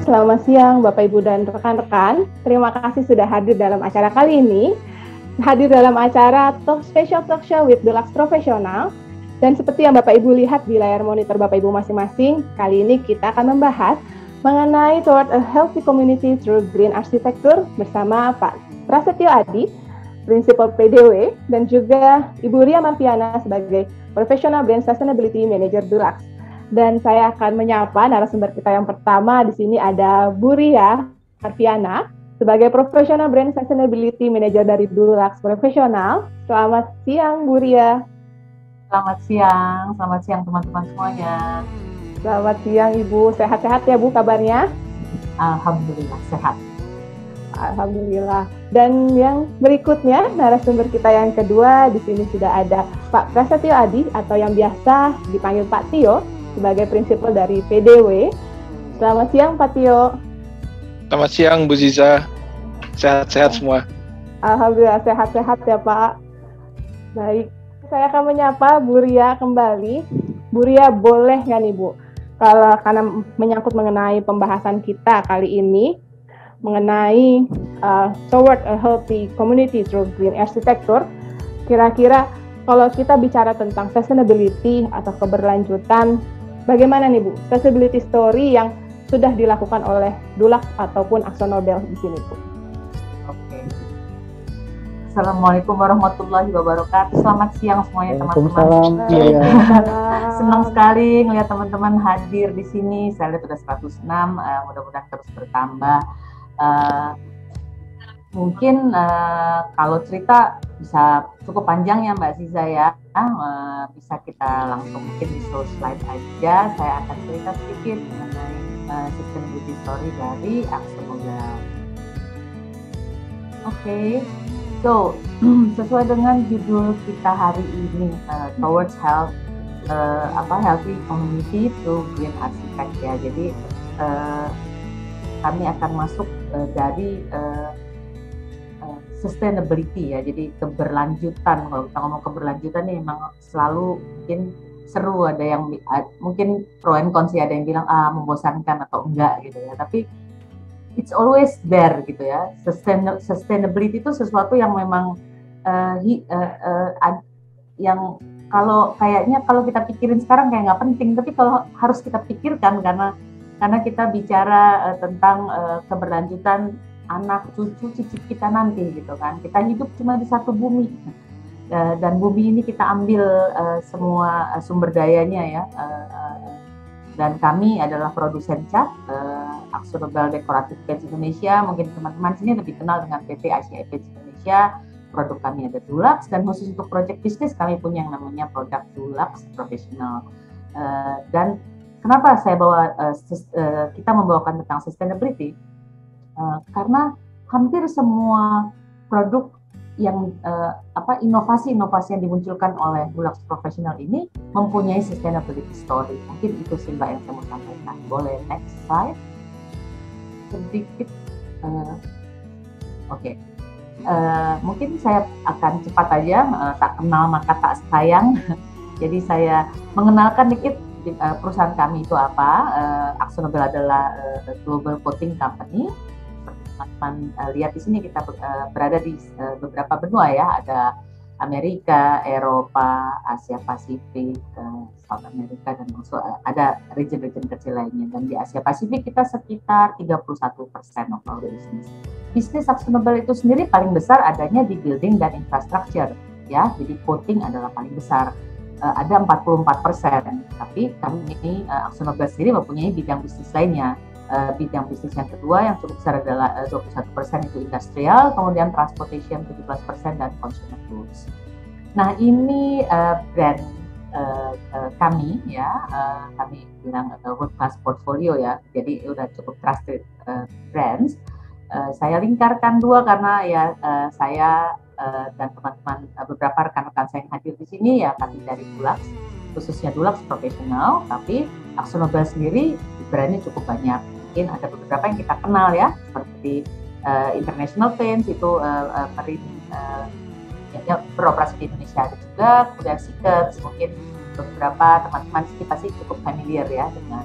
selamat siang Bapak Ibu dan rekan-rekan. Terima kasih sudah hadir dalam acara kali ini. Hadir dalam acara Special Talk Show with Dulux Profesional. Dan seperti yang Bapak Ibu lihat di layar monitor Bapak Ibu masing-masing, kali ini kita akan membahas mengenai Toward a Healthy Community Through Green Architecture bersama Pak Prasetyo Adi, Prinsipal PDW, dan juga Ibu Ria Marviana sebagai Professional Brand Sustainability Manager Dulux. Dan saya akan menyapa narasumber kita yang pertama. Di sini ada Bu Ria Marviana sebagai Professional Brand Sustainability Manager dari Dulux Profesional. Selamat siang Bu Ria. Selamat siang teman-teman semuanya. Selamat siang Ibu, sehat-sehat ya Bu kabarnya? Alhamdulillah sehat. Alhamdulillah. Dan yang berikutnya narasumber kita yang kedua, di sini sudah ada Pak Prasetyo Adi atau yang biasa dipanggil Pak Tio sebagai prinsipal dari PDW. Selamat siang Pak Tio. Selamat siang Bu Ziza. Sehat-sehat semua. Alhamdulillah sehat-sehat ya Pak. Baik, saya akan menyapa Bu Ria kembali. Bu Ria, boleh nggak nih Bu? Karena menyangkut mengenai pembahasan kita kali ini mengenai Toward a Healthy Community Through Green Architecture. Kira-kira kalau kita bicara tentang sustainability atau keberlanjutan, bagaimana nih Bu, sustainability story yang sudah dilakukan oleh Dulux ataupun AkzoNobel di sini Bu? Oke. Assalamualaikum warahmatullahi wabarakatuh. Selamat siang semuanya teman-teman. Senang sekali melihat teman-teman hadir di sini. Saya lihat sudah 106, mudah-mudahan terus bertambah. Mungkin kalau cerita bisa cukup panjang ya Mbak Ziza ya. Bisa kita langsung mungkin di show slide aja. Saya akan cerita sedikit mengenai sustainability story dari AkzoNobel. Oke. So sesuai dengan judul kita hari ini, Towards Healthy Community Through Green Architecture ya. Jadi kami akan masuk dari sustainability ya, jadi keberlanjutan. Kalau kita ngomong keberlanjutan ini memang selalu mungkin seru, ada yang mungkin pro and cons ya, ada yang bilang membosankan atau enggak gitu ya, tapi it's always there gitu ya. Sustainability itu sesuatu yang memang yang kalau kita pikirin sekarang kayak nggak penting, tapi kalau harus kita pikirkan karena kita bicara tentang keberlanjutan anak, cucu, cicit kita nanti gitu kan. Kita hidup cuma di satu bumi dan bumi ini kita ambil semua sumber dayanya ya. Dan kami adalah produsen cat, AkzoNobel Decorative Paints Indonesia. Mungkin teman-teman sini lebih kenal dengan PT Asia Paints Indonesia. Produk kami ada Dulux, dan khusus untuk project bisnis kami punya yang namanya produk Dulux Professional. Dan kenapa saya kita membawakan tentang sustainability? Karena hampir semua produk yang inovasi-inovasi yang dimunculkan oleh Dulux Professional ini mempunyai sustainability story. Mungkin itu sih Mbak yang saya mau sampaikan. Boleh next slide sedikit. Oke. Mungkin saya akan cepat aja, tak kenal maka tak sayang. Jadi saya mengenalkan dikit perusahaan kami itu apa. AkzoNobel adalah global coating company. Teman-teman lihat di sini kita berada di beberapa benua ya, ada Amerika, Eropa, Asia Pasifik, South America, dan ada region-region kecil lainnya. Dan di Asia Pasifik kita sekitar 31% of our business. Bisnis AkzoNobel itu sendiri paling besar adanya di building dan infrastructure ya, jadi coating adalah paling besar. Ada 44%, tapi kami ini AkzoNobel sendiri mempunyai bidang bisnis lainnya. Bidang bisnis yang kedua yang cukup besar adalah 21% itu industrial, kemudian transportation 17% dan consumer goods. Nah ini brand kami ya, kami bilang world class portfolio ya, jadi udah cukup trusted brands. Saya lingkarkan dua karena ya saya dan teman-teman beberapa rekan-rekan saya yang hadir di sini ya kami dari Dulux, khususnya Dulux Professional, tapi AkzoNobel sendiri brandnya cukup banyak. Mungkin ada beberapa yang kita kenal ya, seperti International Paints itu beroperasi di Indonesia ada juga, kemudian Sikers, mungkin beberapa teman-teman sih pasti cukup familiar ya dengan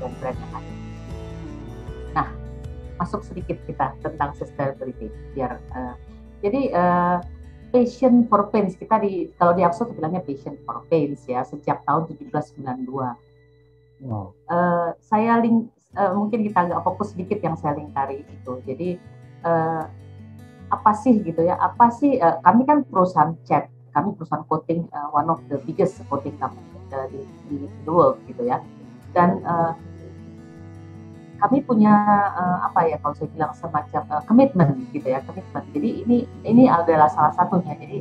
brand-brand yang ada. masuk sedikit kita tentang sustainability biar jadi passion for pains kita kalau di Akso bilangnya passion for pains ya sejak tahun 1792. Wow. Saya mungkin kita agak fokus sedikit yang saya lingkari itu. Jadi apa sih gitu ya? Apa sih kami kan perusahaan cat, kami perusahaan coating, one of the biggest coating company di the world gitu ya. Dan kami punya apa ya kalau saya bilang semacam komitmen gitu ya, komitmen. Jadi ini adalah salah satunya. Jadi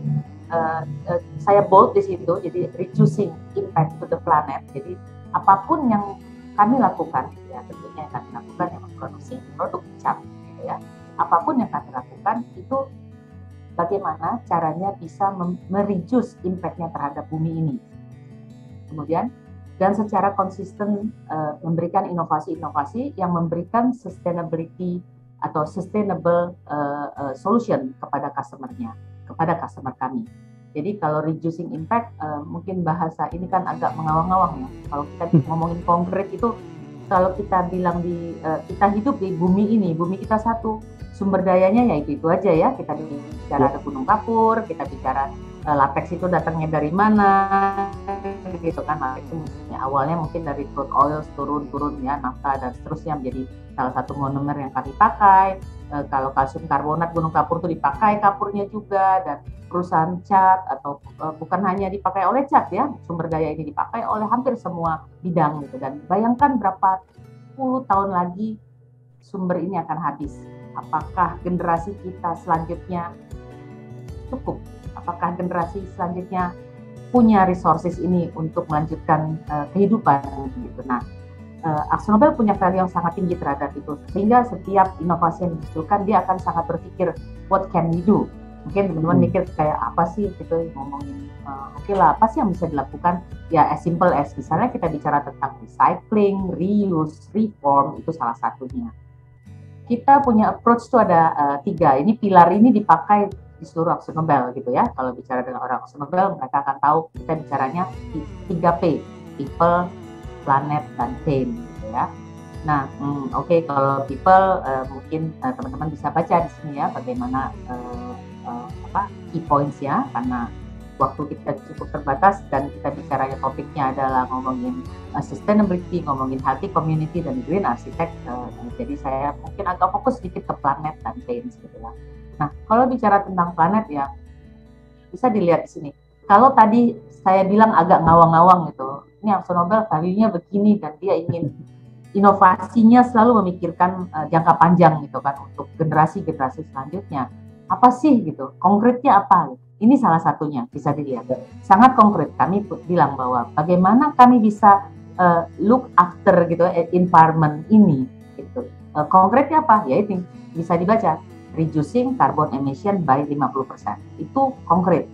saya bold di situ. Jadi reducing impact to the planet. Jadi apapun yang kami lakukan, ya tentunya yang kami lakukan yang memproduksi produk cat, gitu ya. Apapun yang kami lakukan itu bagaimana caranya bisa mereduce impact-nya terhadap bumi ini. Kemudian dan secara konsisten memberikan inovasi-inovasi yang memberikan sustainability atau sustainable solution kepada customer-nya, kepada customer kami. Jadi kalau reducing impact, mungkin bahasa ini kan agak mengawang-awang ya. Kalau kita ngomongin konkret itu, kalau kita bilang kita hidup di bumi ini, bumi kita satu, sumber dayanya ya itu aja ya. Kita bicara ada gunung kapur, kita bicara latex itu datangnya dari mana, gitu kan. Latex itu awalnya mungkin dari crude oil turun ya, nafta dan seterusnya menjadi salah satu monomer yang kami pakai. Kalau kalsium karbonat gunung kapur itu dipakai kapurnya juga, dan perusahaan cat atau bukan hanya dipakai oleh cat ya, sumber daya ini dipakai oleh hampir semua bidang gitu. Dan bayangkan berapa puluh tahun lagi sumber ini akan habis. Apakah generasi kita selanjutnya cukup? Apakah generasi selanjutnya punya resources ini untuk melanjutkan kehidupan gitu. Nah, Akzo Nobel punya value yang sangat tinggi terhadap itu, sehingga setiap inovasi yang dimunculkan dia akan sangat berpikir what can we do. Mungkin teman-teman mikir kayak apa sih gitu, ngomongin oke lah apa sih yang bisa dilakukan, ya as simple as misalnya kita bicara tentang recycling, reuse, reform, itu salah satunya. Kita punya approach itu ada 3, ini pilar ini dipakai di seluruh Akzo Nobel gitu ya. Kalau bicara dengan orang Akzo Nobel mereka akan tahu kita bicaranya 3P, people, planet, dan pain gitu ya. Nah, oke, kalau people mungkin teman-teman bisa baca di sini ya bagaimana key points-nya, karena waktu kita cukup terbatas dan kita bicaranya topiknya adalah ngomongin sustainability, ngomongin healthy community dan green architect. Jadi saya mungkin agak fokus sedikit ke planet dan pain gitu ya. Nah, kalau bicara tentang planet ya bisa dilihat di sini. Kalau tadi saya bilang agak ngawang-ngawang gitu, ini Akzo Nobel value-nya begini dan dia ingin inovasinya selalu memikirkan jangka panjang gitu kan untuk generasi-generasi selanjutnya. Apa sih gitu? Konkretnya apa? Ini salah satunya bisa dilihat. Sangat konkret. Kami bilang bahwa bagaimana kami bisa look after gitu environment ini gitu. Konkretnya apa? Ya itu bisa dibaca. Reducing carbon emission by 50%. Itu konkret.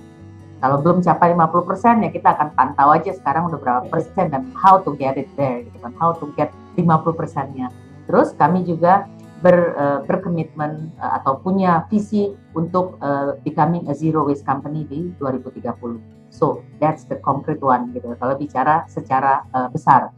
Kalau belum capai 50% ya kita akan pantau aja sekarang udah berapa persen dan how to get it there gitu kan, how to get 50%-nya. Terus kami juga berkomitmen atau punya visi untuk becoming a zero waste company di 2030. So that's the concrete one gitu kalau bicara secara besar.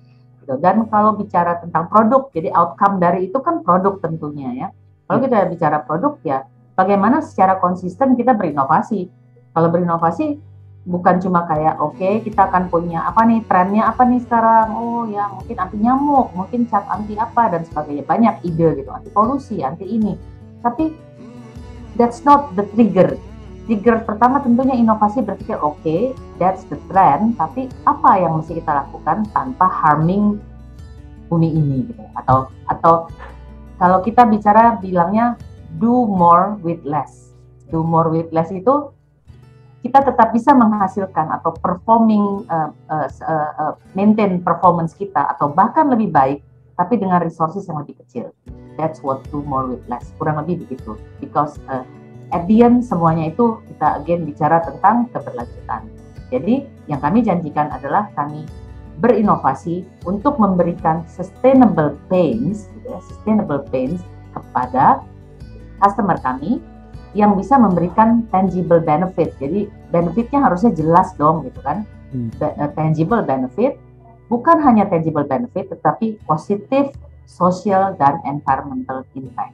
Gitu. Dan kalau bicara tentang produk, jadi outcome dari itu kan produk tentunya ya. Kalau kita bicara produk ya bagaimana secara konsisten kita berinovasi. Kalau berinovasi bukan cuma kayak oke, kita akan punya apa nih trennya apa nih sekarang, oh ya mungkin anti nyamuk, mungkin cat anti apa dan sebagainya, banyak ide gitu, anti polusi, anti ini. Tapi that's not the trigger. Trigger pertama tentunya inovasi berpikir oke, that's the trend, tapi apa yang mesti kita lakukan tanpa harming bumi ini gitu. Atau kalau kita bicara bilangnya do more with less. Do more with less itu kita tetap bisa menghasilkan atau maintain performance kita atau bahkan lebih baik, tapi dengan resources yang lebih kecil. That's what do more with less. Kurang lebih begitu. Because at the end semuanya itu kita again bicara tentang keberlanjutan. Jadi yang kami janjikan adalah kami berinovasi untuk memberikan sustainable pains kepada customer kami yang bisa memberikan tangible benefit. Jadi benefitnya harusnya jelas dong gitu kan. Tangible benefit, bukan hanya tangible benefit tetapi positive social dan environmental impact.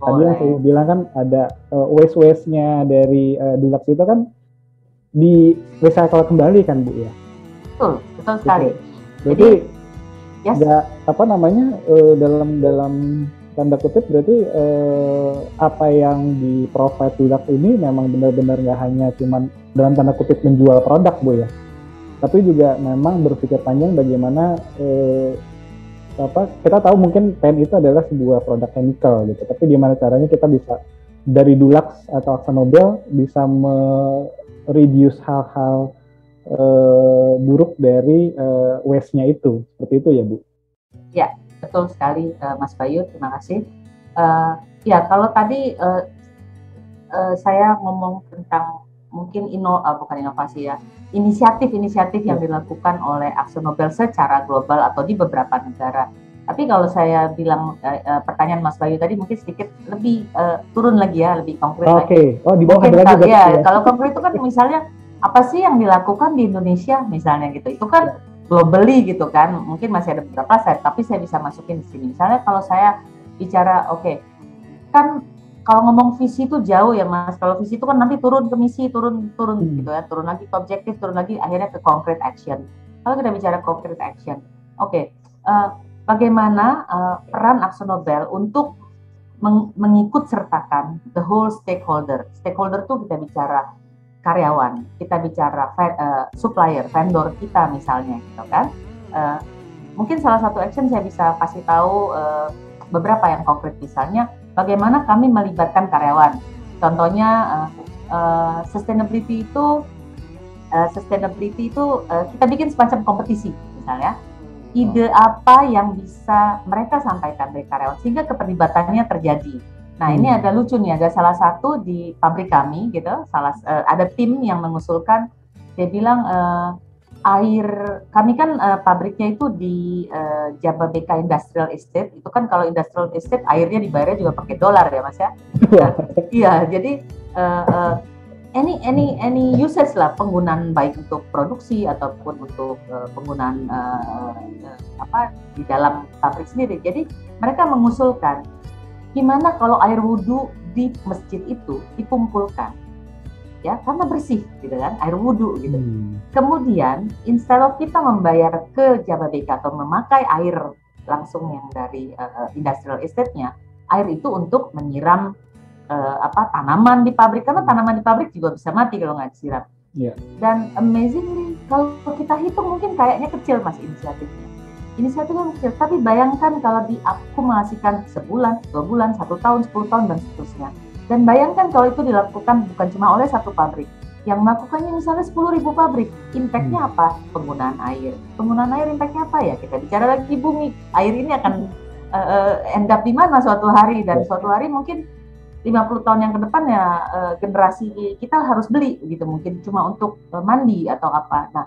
Tadi yang saya bilang kan ada waste-nya dari Dulux itu kan di recycle kembali kan Bu ya? Betul sekali. Berarti nggak dalam tanda kutip berarti apa yang di provide Dulux ini memang benar-benar nggak hanya cuman dalam tanda kutip menjual produk Bu ya, tapi juga memang berpikir panjang bagaimana kita tahu mungkin pen itu adalah sebuah produk chemical gitu, tapi gimana caranya kita bisa dari Dulux atau AkzoNobel bisa reduce hal-hal buruk dari waste-nya itu, seperti itu ya Bu? Ya, betul sekali Mas Bayu, terima kasih. Ya, kalau tadi saya ngomong tentang mungkin bukan inovasi ya, inisiatif-inisiatif yang dilakukan oleh AkzoNobel secara global atau di beberapa negara. Tapi kalau saya bilang pertanyaan Mas Bayu tadi mungkin sedikit lebih turun lagi ya, lebih konkret lagi. Oh, di bawah ada lagi ya. Kalau konkret itu kan misalnya apa sih yang dilakukan di Indonesia misalnya gitu. Itu kan globally gitu kan. Mungkin masih ada beberapa slide, tapi saya bisa masukin di sini. Misalnya kalau saya bicara kan kalau ngomong visi itu jauh ya Mas. Kalau visi itu kan nanti turun ke misi, turun gitu ya, turun lagi ke objektif, turun lagi akhirnya ke concrete action. Kalau kita bicara concrete action, bagaimana peran AkzoNobel untuk mengikut sertakan the whole stakeholder. Stakeholder itu kita bicara karyawan, kita bicara supplier, vendor kita misalnya, gitu kan. Mungkin salah satu action saya bisa kasih tahu beberapa yang konkret, misalnya bagaimana kami melibatkan karyawan. Contohnya sustainability itu kita bikin semacam kompetisi misalnya. Ide apa yang bisa mereka sampaikan dari karyawan sehingga keterlibatannya terjadi. Nah, ini ada lucu nih, ada salah satu di pabrik kami gitu, ada tim yang mengusulkan, dia bilang kami kan pabriknya itu di Jababeka Industrial Estate. Itu kan kalau Industrial Estate airnya dibayarnya juga pakai dolar ya Mas ya. Iya, jadi any usage lah, penggunaan baik untuk produksi ataupun untuk penggunaan di dalam pabrik sendiri. Jadi mereka mengusulkan gimana kalau air wudhu di masjid itu dikumpulkan, ya, karena bersih gitu kan, air wudhu gitu. Kemudian instead of kita membayar ke Jababeka atau memakai air langsung yang dari industrial estate-nya, air itu untuk menyiram tanaman di pabrik, karena tanaman di pabrik juga bisa mati kalau nggak disiram. Dan amazingly kalau kita hitung mungkin kayaknya kecil Mas inisiatifnya kecil, tapi bayangkan kalau diakumulasikan sebulan, 2 bulan, 1 tahun, 10 tahun dan seterusnya. Dan bayangkan kalau itu dilakukan bukan cuma oleh satu pabrik, yang melakukannya misalnya 10.000 pabrik, impact-nya apa? Penggunaan air impact-nya apa ya? Kita bicara lagi bumi, air ini akan end up di mana suatu hari, dan suatu hari mungkin 50 tahun yang ke depan ya generasi kita harus beli gitu, mungkin cuma untuk mandi atau apa. Nah,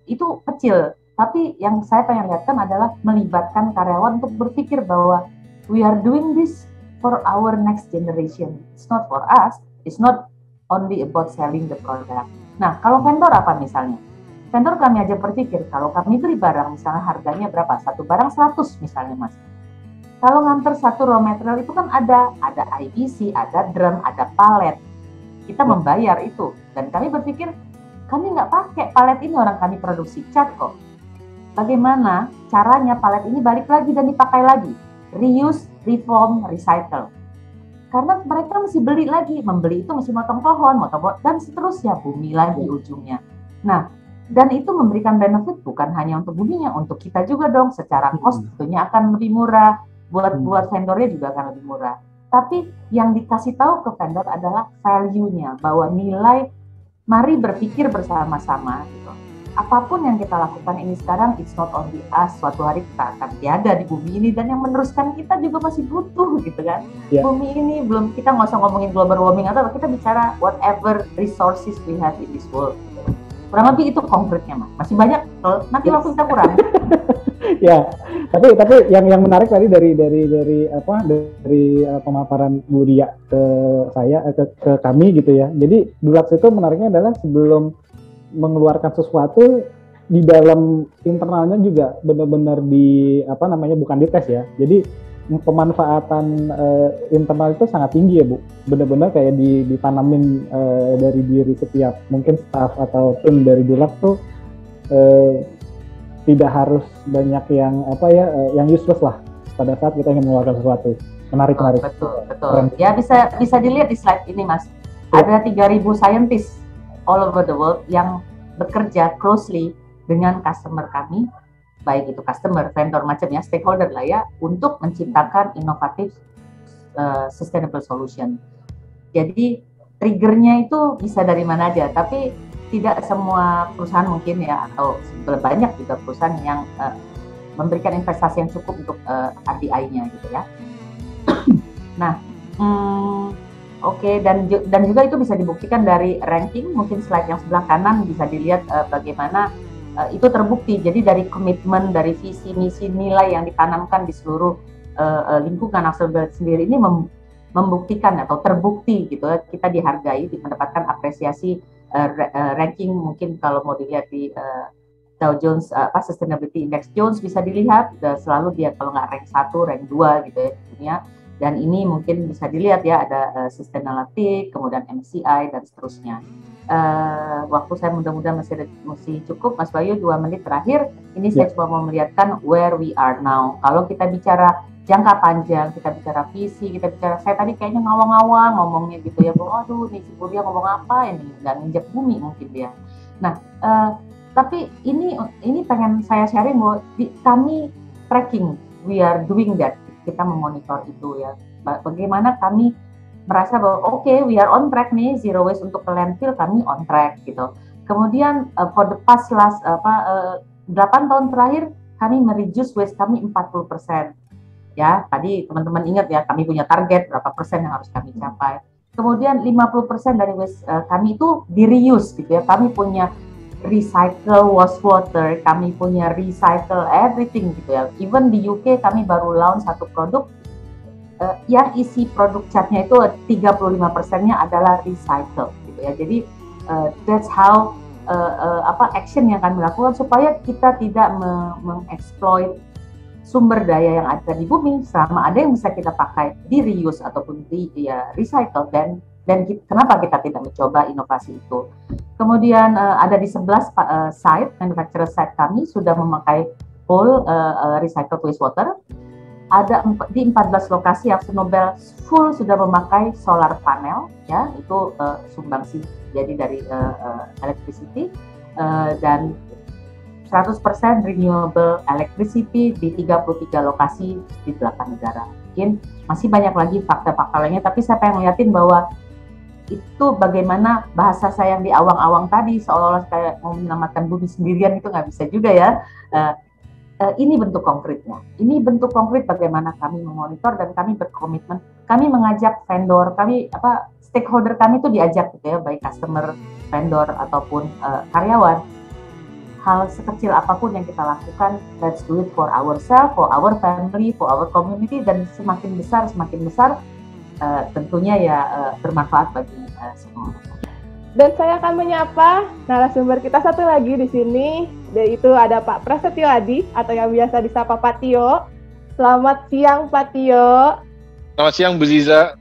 itu kecil, tapi yang saya pengen lihatkan adalah melibatkan karyawan untuk berpikir bahwa we are doing this for our next generation. It's not for us, it's not only about selling the product. Nah, kalau vendor apa misalnya? Vendor kami aja berpikir, kalau kami beli barang misalnya harganya berapa? Satu barang 100 misalnya Mas. Kalau nganter satu raw material itu kan ada IBC, ada drum, ada palet. Kita membayar itu. Dan kami berpikir, kami nggak pakai palet ini, orang kami produksi cat kok. Bagaimana caranya palet ini balik lagi dan dipakai lagi? Reuse, reform, recycle. Karena mereka mesti beli lagi, membeli itu mesti motong pohon, dan seterusnya, bumi lagi ujungnya. Nah, dan itu memberikan benefit bukan hanya untuk buminya, untuk kita juga dong, secara cost tentunya akan lebih murah. Buat vendornya juga akan lebih murah. Tapi yang dikasih tahu ke vendor adalah value-nya, bahwa nilai, mari berpikir bersama-sama gitu. Apapun yang kita lakukan ini sekarang, it's not only us, suatu hari kita akan tiada di bumi ini, dan yang meneruskan kita juga masih butuh gitu kan. Bumi ini belum, kita nggak usah ngomongin global warming atau kita bicara whatever resources we have in this world gitu. Kurang lebih itu konkretnya Mas. Masih banyak, nanti waktu kita kurang. Ya, tapi yang menarik tadi dari pemaparan Bu Ria ke saya ke kami gitu ya. Jadi Dulux itu menariknya adalah sebelum mengeluarkan sesuatu di dalam internalnya juga benar-benar bukan dites ya. Jadi pemanfaatan internal itu sangat tinggi ya Bu. Benar-benar kayak ditanamin dari diri setiap mungkin staff atau tim dari Dulux tuh tidak harus banyak yang yang useless lah pada saat kita ingin mengeluarkan sesuatu. Menarik. Betul. Ya bisa dilihat di slide ini Mas. Ada 3.000 scientists all over the world yang bekerja closely dengan customer kami, baik itu customer, vendor, macamnya, stakeholder lah ya, untuk menciptakan inovatif sustainable solution. Jadi triggernya itu bisa dari mana aja, tapi tidak semua perusahaan mungkin ya, atau banyak juga perusahaan yang memberikan investasi yang cukup untuk RDI-nya gitu ya. Nah, oke, dan juga itu bisa dibuktikan dari ranking, mungkin slide yang sebelah kanan bisa dilihat bagaimana itu terbukti. Jadi dari komitmen, dari visi, misi, nilai yang ditanamkan di seluruh lingkungan AkzoNobel sendiri ini membuktikan atau terbukti gitu ya, kita dihargai, mendapatkan apresiasi ranking. Mungkin kalau mau dilihat di Dow Jones Sustainability Index Jones bisa dilihat selalu dia kalau nggak rank 1, rank 2 gitu ya di dunia. Dan ini mungkin bisa dilihat ya, ada Sustainalytics, kemudian MSCI dan seterusnya. Waktu saya mudah-mudahan masih cukup, Mas Bayu, 2 menit terakhir. Ini saya coba mau melihatkan where we are now. Kalau kita bicara jangka panjang, kita bicara visi, kita bicara, saya tadi kayaknya ngawang-ngawang ngomongnya gitu ya, aduh nih si Buria ngomong apa ini, nggak nginjak bumi mungkin dia. Nah, tapi ini pengen saya sharing bahwa kami tracking, we are doing that, kita memonitor itu ya, bagaimana kami merasa bahwa oke, we are on track nih, zero waste untuk ke landfill kami on track gitu. Kemudian for the past 8 tahun terakhir kami mereduce waste kami 40%. Ya, tadi teman-teman ingat ya, kami punya target berapa persen yang harus kami capai. Kemudian 50% dari waste kami itu di reuse gitu ya. Kami punya recycle wastewater, kami punya recycle everything gitu ya. Even di UK kami baru launch satu produk yang isi produk catnya itu 35%-nya adalah recycle gitu ya. Jadi that's how action yang kami lakukan supaya kita tidak mengeksploit sumber daya yang ada di bumi, selama ada yang bisa kita pakai di reuse ataupun di recycle, dan kenapa kita tidak mencoba inovasi itu. Kemudian ada di 11 site, manufacturer site kami sudah memakai full recycled wastewater. Ada di 14 lokasi AkzoNobel full sudah memakai solar panel, ya itu sumbangsi jadi dari electricity, dan 100% renewable electricity di 33 lokasi di 8 negara. Mungkin masih banyak lagi fakta-fakta lainnya, tapi saya pengen ngeliatin bahwa itu bagaimana bahasa saya yang di awang-awang tadi seolah-olah kayak mau menyelamatkan bumi sendirian, itu nggak bisa juga ya. Ini bentuk konkretnya. Ini bentuk konkret bagaimana kami memonitor dan kami berkomitmen. Kami mengajak vendor, stakeholder kami itu diajak gitu ya, baik customer, vendor ataupun karyawan. Hal sekecil apapun yang kita lakukan, let's do it for ourselves, for our family, for our community, dan semakin besar tentunya ya bermanfaat bagi semua. Dan saya akan menyapa narasumber kita satu lagi di sini, yaitu ada Pak Prasetyo Adi, atau yang biasa disapa Pak Tio. Selamat siang Pak Tio. Selamat siang Bu Ziza.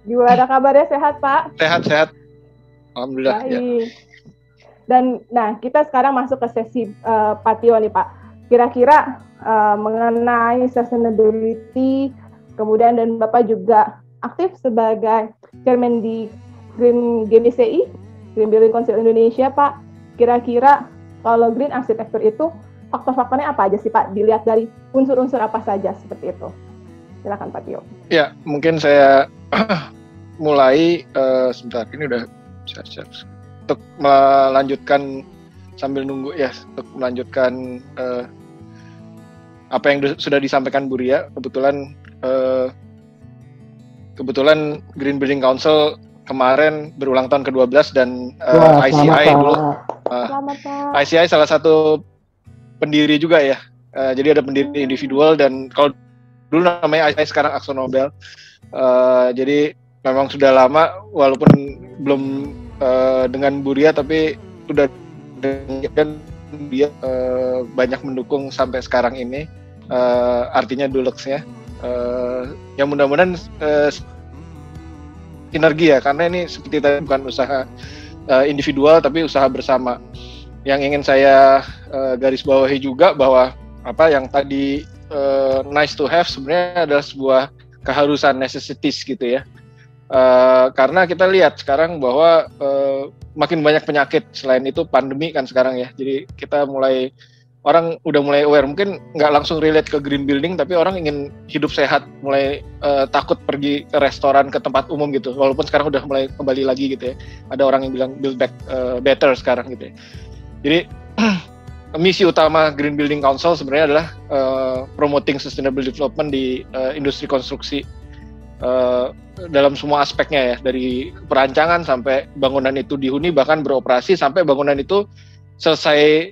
Gimana kabarnya, sehat Pak? Sehat. Alhamdulillah. Baik. Ya. Dan kita sekarang masuk ke sesi Pak Tio nih Pak. Kira-kira mengenai sustainability, kemudian dan Bapak juga aktif sebagai chairman di Green GBCI, Green Building Council Indonesia, Pak. Kira-kira kalau green architecture itu faktor-faktornya apa aja sih Pak? Dilihat dari unsur-unsur apa saja seperti itu. Silakan Pak Tio. Ya, mungkin saya mulai sebentar, ini udah share. Untuk melanjutkan sambil nunggu ya, untuk melanjutkan apa yang sudah disampaikan Bu Ria. Kebetulan Green Building Council kemarin berulang tahun ke-12 dan ICI dulu. ICI salah satu pendiri juga ya. Jadi ada pendiri individual, dan kalau dulu namanya ICI, sekarang AkzoNobel. Jadi memang sudah lama, walaupun belum dengan Bu Ria, tapi sudah dan dia banyak mendukung sampai sekarang ini, artinya Dulux-nya. Ya mudah-mudahan sinergi ya, karena ini seperti tadi bukan usaha individual tapi usaha bersama. Yang ingin saya garis bawahi juga bahwa apa yang tadi nice to have sebenarnya adalah sebuah keharusan, necessities gitu ya. Karena kita lihat sekarang bahwa makin banyak penyakit, selain itu pandemi kan sekarang ya. Jadi kita orang udah mulai aware, mungkin nggak langsung relate ke green building, tapi orang ingin hidup sehat, mulai takut pergi ke restoran, ke tempat umum gitu. Walaupun sekarang udah mulai kembali lagi gitu ya. Ada orang yang bilang build back better sekarang gitu ya. Jadi misi utama Green Building Council sebenarnya adalah promoting sustainable development di industri konstruksi dalam semua aspeknya ya, dari perancangan sampai bangunan itu dihuni, bahkan beroperasi sampai bangunan itu selesai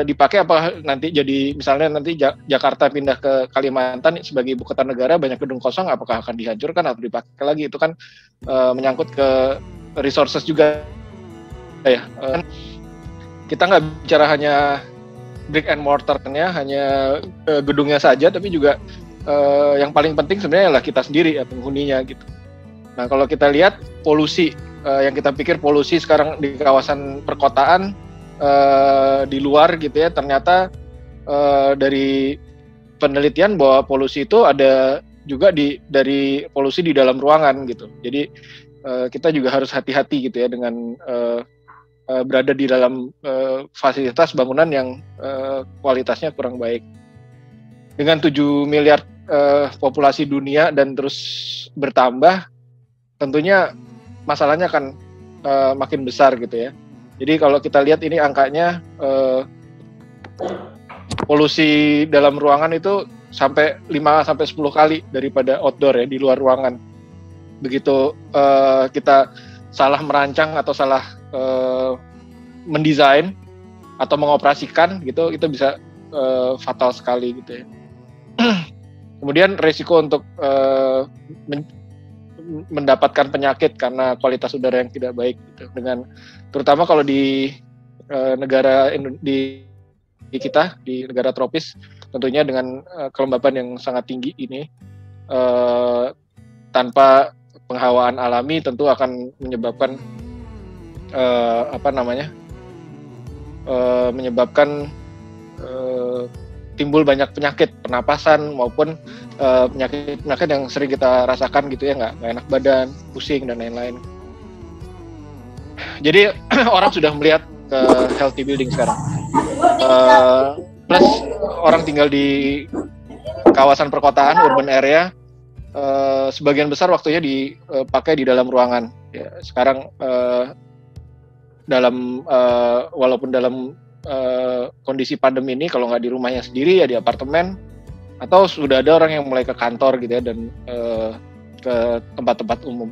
dipakai. Apa nanti jadi misalnya nanti Jakarta pindah ke Kalimantan sebagai ibu kota negara, banyak gedung kosong, apakah akan dihancurkan atau dipakai lagi, itu kan menyangkut ke resources juga ya. Kita nggak bicara hanya brick and mortar-nya, hanya gedungnya saja, tapi juga yang paling penting sebenarnya adalah kita sendiri ya, penghuninya gitu. Nah kalau kita lihat polusi, yang kita pikir polusi sekarang di kawasan perkotaan di luar gitu ya, ternyata dari penelitian bahwa polusi itu ada juga dari polusi di dalam ruangan gitu. Jadi kita juga harus hati-hati gitu ya dengan berada di dalam fasilitas bangunan yang kualitasnya kurang baik. Dengan 7 miliar populasi dunia dan terus bertambah, tentunya masalahnya akan makin besar gitu ya. Jadi kalau kita lihat ini angkanya, polusi dalam ruangan itu sampai 5-10 kali daripada outdoor ya, di luar ruangan. Begitu kita salah merancang atau salah mendesain atau mengoperasikan gitu, itu bisa fatal sekali gitu ya. Kemudian resiko untuk mendapatkan penyakit karena kualitas udara yang tidak baik gitu, dengan terutama kalau di negara di kita, di negara tropis, tentunya dengan kelembapan yang sangat tinggi ini, tanpa penghawaan alami tentu akan menyebabkan menyebabkan timbul banyak penyakit pernapasan maupun penyakit yang sering kita rasakan gitu ya, nggak enak badan, pusing dan lain-lain. Jadi orang sudah melihat ke healthy building sekarang. Plus orang tinggal di kawasan perkotaan, urban area, sebagian besar waktunya dipakai di dalam ruangan. Ya, sekarang walaupun dalam kondisi pandemi ini, kalau nggak di rumahnya sendiri ya di apartemen, atau sudah ada orang yang mulai ke kantor gitu ya, dan ke tempat-tempat umum.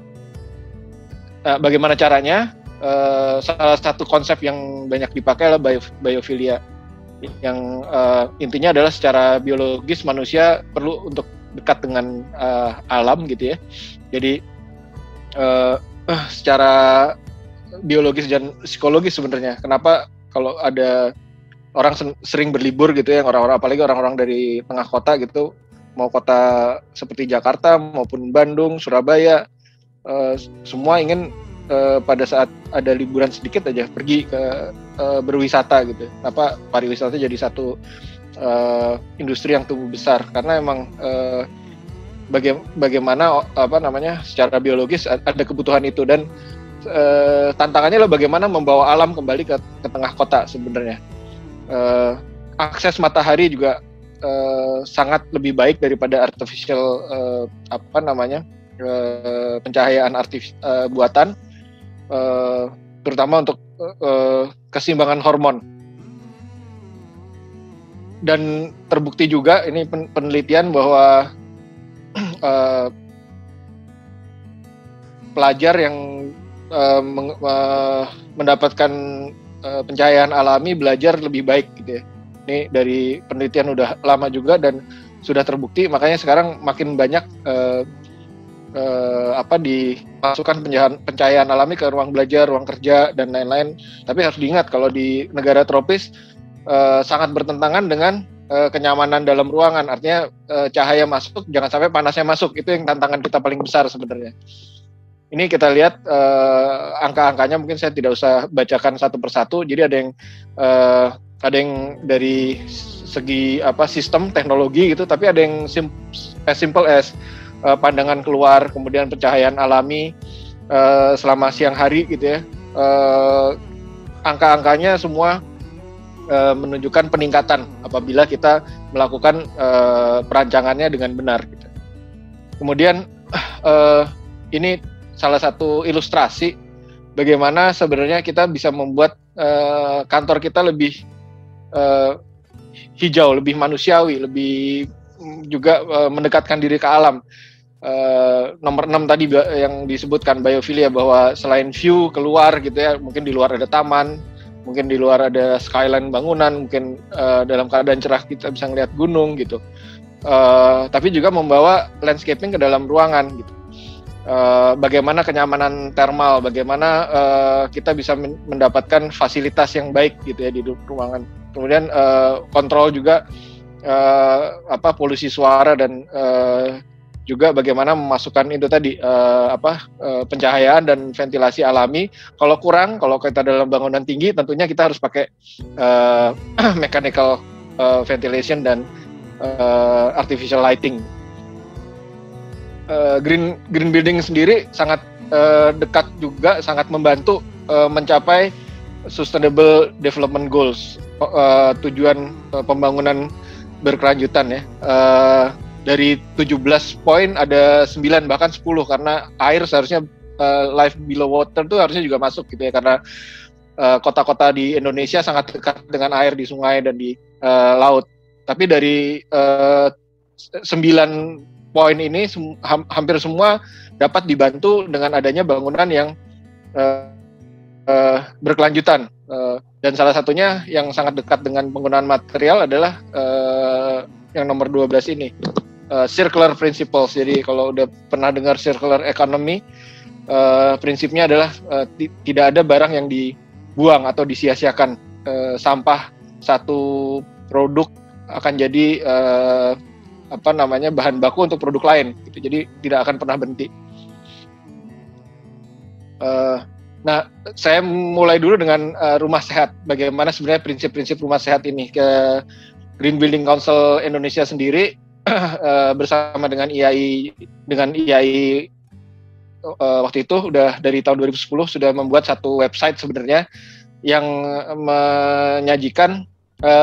Bagaimana caranya? Salah satu konsep yang banyak dipakai adalah biofilia, yang intinya adalah secara biologis manusia perlu untuk dekat dengan alam gitu ya. Jadi secara biologis dan psikologis sebenarnya, kenapa kalau ada orang sering berlibur gitu ya, apalagi orang-orang dari tengah kota gitu, mau kota seperti Jakarta maupun Bandung, Surabaya, semua ingin pada saat ada liburan sedikit aja pergi ke berwisata gitu. Apa pariwisata jadi satu industri yang tumbuh besar, karena emang bagaimana secara biologis ada kebutuhan itu, dan tantangannya adalah bagaimana membawa alam kembali ke tengah kota sebenarnya. Akses matahari juga sangat lebih baik daripada artificial pencahayaan buatan, terutama untuk keseimbangan hormon. Dan terbukti juga ini penelitian bahwa pelajar yang mendapatkan pencahayaan alami belajar lebih baik gitu ya. Ini dari penelitian udah lama juga dan sudah terbukti, makanya sekarang makin banyak dimasukkan pencahayaan alami ke ruang belajar, ruang kerja dan lain-lain. Tapi harus diingat kalau di negara tropis sangat bertentangan dengan kenyamanan dalam ruangan. Artinya cahaya masuk, jangan sampai panasnya masuk. Itu yang tantangan kita paling besar sebenarnya. Ini kita lihat angka-angkanya, mungkin saya tidak usah bacakan satu persatu. Jadi ada yang dari segi sistem teknologi gitu, tapi ada yang as simple as pandangan keluar, kemudian pencahayaan alami selama siang hari gitu ya. Angka-angkanya semua menunjukkan peningkatan apabila kita melakukan perancangannya dengan benar gitu. Kemudian ini salah satu ilustrasi bagaimana sebenarnya kita bisa membuat kantor kita lebih hijau, lebih manusiawi, lebih juga mendekatkan diri ke alam. Nomor 6 tadi yang disebutkan biophilia, bahwa selain view keluar gitu ya, mungkin di luar ada taman, mungkin di luar ada skyline bangunan, mungkin dalam keadaan cerah kita bisa ngelihat gunung gitu. Tapi juga membawa landscaping ke dalam ruangan gitu. Bagaimana kenyamanan termal, bagaimana kita bisa mendapatkan fasilitas yang baik gitu ya di ruangan. Kemudian kontrol juga polusi suara dan juga bagaimana memasukkan itu tadi pencahayaan dan ventilasi alami. Kalau kita dalam bangunan tinggi, tentunya kita harus pakai mechanical ventilation dan artificial lighting. Green building sendiri sangat dekat juga, sangat membantu mencapai Sustainable Development Goals, tujuan pembangunan berkelanjutan ya. Dari 17 poin ada 9 bahkan 10, karena air seharusnya life below water itu harusnya juga masuk gitu ya, karena kota-kota di Indonesia sangat dekat dengan air di sungai dan di laut. Tapi dari 9 poin ini hampir semua dapat dibantu dengan adanya bangunan yang berkelanjutan, dan salah satunya yang sangat dekat dengan penggunaan material adalah yang nomor 12 ini, circular principles. Jadi kalau udah pernah dengar circular economy, prinsipnya adalah tidak ada barang yang dibuang atau disia-siakan. Sampah satu produk akan jadi bahan baku untuk produk lain gitu. Jadi tidak akan pernah berhenti. Nah, saya mulai dulu dengan rumah sehat. Bagaimana sebenarnya prinsip-prinsip rumah sehat ini. Ke Green Building Council Indonesia sendiri bersama dengan IAI waktu itu udah dari tahun 2010 sudah membuat satu website sebenarnya yang menyajikan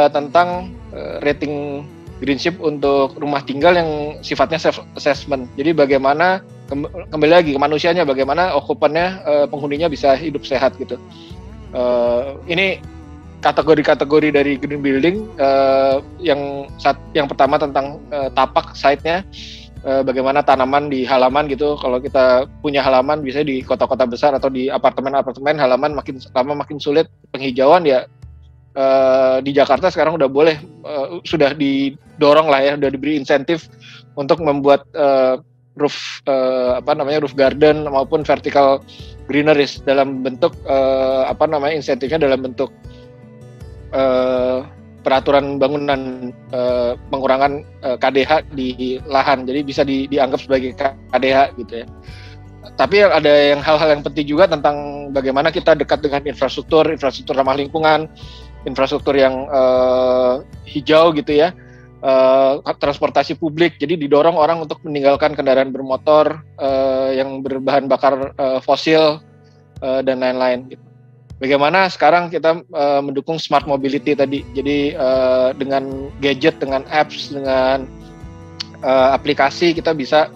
tentang rating greenship untuk rumah tinggal yang sifatnya self-assessment. Jadi bagaimana, kembali lagi ke manusianya, bagaimana okupannya, penghuninya bisa hidup sehat gitu. Ini kategori-kategori dari green building. Yang pertama tentang tapak site-nya, bagaimana tanaman di halaman gitu. Kalau kita punya halaman, biasanya di kota-kota besar atau di apartemen halaman makin lama makin sulit penghijauan ya. Di Jakarta sekarang udah boleh, sudah didorong lah ya, udah diberi insentif untuk membuat roof garden maupun vertical greeneries dalam bentuk insentifnya dalam bentuk peraturan bangunan, pengurangan KDH di lahan, jadi bisa dianggap sebagai KDH gitu ya. Tapi ada hal-hal yang penting juga tentang bagaimana kita dekat dengan infrastruktur ramah lingkungan, infrastruktur yang hijau gitu ya, transportasi publik. Jadi didorong orang untuk meninggalkan kendaraan bermotor yang berbahan bakar fosil dan lain-lain gitu. Bagaimana sekarang kita mendukung smart mobility tadi. Jadi dengan gadget, dengan apps, dengan aplikasi kita bisa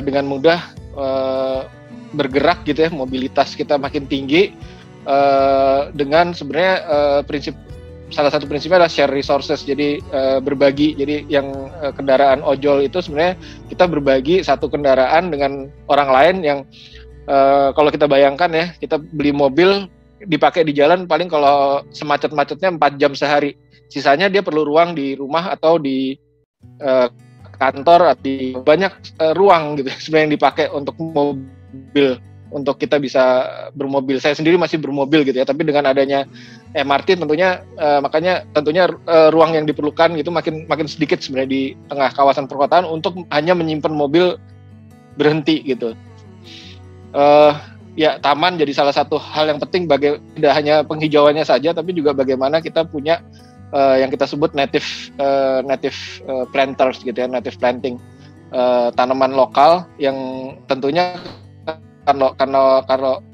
dengan mudah bergerak gitu ya, mobilitas kita makin tinggi. Dengan sebenarnya salah satu prinsipnya adalah share resources, jadi berbagi. Jadi yang kendaraan ojol itu sebenarnya kita berbagi satu kendaraan dengan orang lain yang kalau kita bayangkan ya, kita beli mobil dipakai di jalan paling kalau semacet-macetnya 4 jam sehari, sisanya dia perlu ruang di rumah atau di kantor, di banyak ruang gitu sebenarnya yang dipakai untuk mobil, untuk kita bisa bermobil. Saya sendiri masih bermobil gitu ya, tapi dengan adanya MRT tentunya makanya tentunya ruang yang diperlukan gitu makin sedikit sebenarnya di tengah kawasan perkotaan untuk hanya menyimpan mobil berhenti gitu. Ya, taman jadi salah satu hal yang penting tidak hanya penghijauannya saja, tapi juga bagaimana kita punya yang kita sebut native planters gitu ya, native planting, tanaman lokal yang tentunya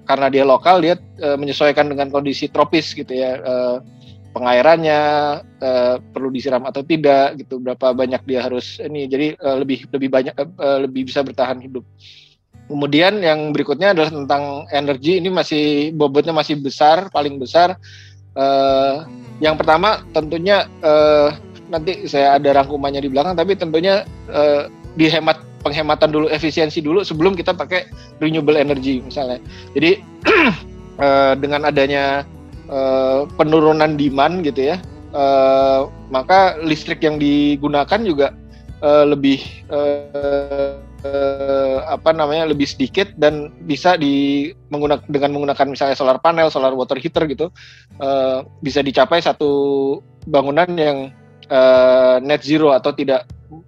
karena dia lokal, dia menyesuaikan dengan kondisi tropis gitu ya, pengairannya perlu disiram atau tidak gitu, berapa banyak dia harus ini, jadi lebih banyak lebih bisa bertahan hidup. Kemudian yang berikutnya adalah tentang energi. Ini bobotnya masih besar, paling besar. Yang pertama tentunya nanti saya ada rangkumannya di belakang, tapi tentunya penghematan dulu, efisiensi dulu sebelum kita pakai renewable energy misalnya. Jadi dengan adanya penurunan demand gitu ya, maka listrik yang digunakan juga lebih lebih sedikit dan bisa dengan menggunakan misalnya solar panel, solar water heater gitu, bisa dicapai satu bangunan yang net zero atau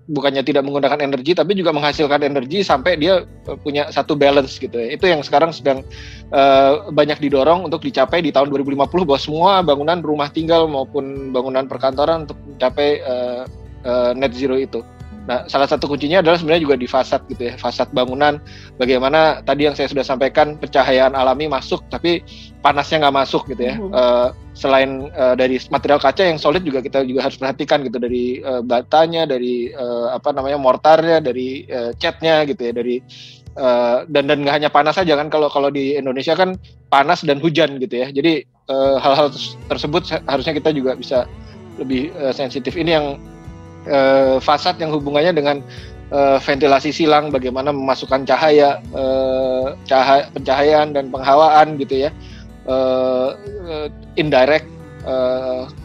bukannya tidak menggunakan energi tapi juga menghasilkan energi sampai dia punya satu balance gitu ya. Itu yang sekarang sedang banyak didorong untuk dicapai di tahun 2050, bahwa semua bangunan rumah tinggal maupun bangunan perkantoran untuk mencapai net zero itu. Nah, salah satu kuncinya adalah sebenarnya juga di fasad gitu ya, fasad bangunan. Bagaimana tadi yang saya sudah sampaikan, pencahayaan alami masuk, tapi panasnya nggak masuk gitu ya. Selain dari material kaca yang solid kita juga harus perhatikan gitu, dari batanya, dari mortarnya, dari catnya gitu ya, dari dan nggak hanya panas saja kan, kalau di Indonesia kan panas dan hujan gitu ya. Jadi hal-hal tersebut harusnya kita juga bisa lebih sensitif. Ini yang fasad yang hubungannya dengan ventilasi silang, bagaimana memasukkan pencahayaan dan penghawaan gitu ya, indirect,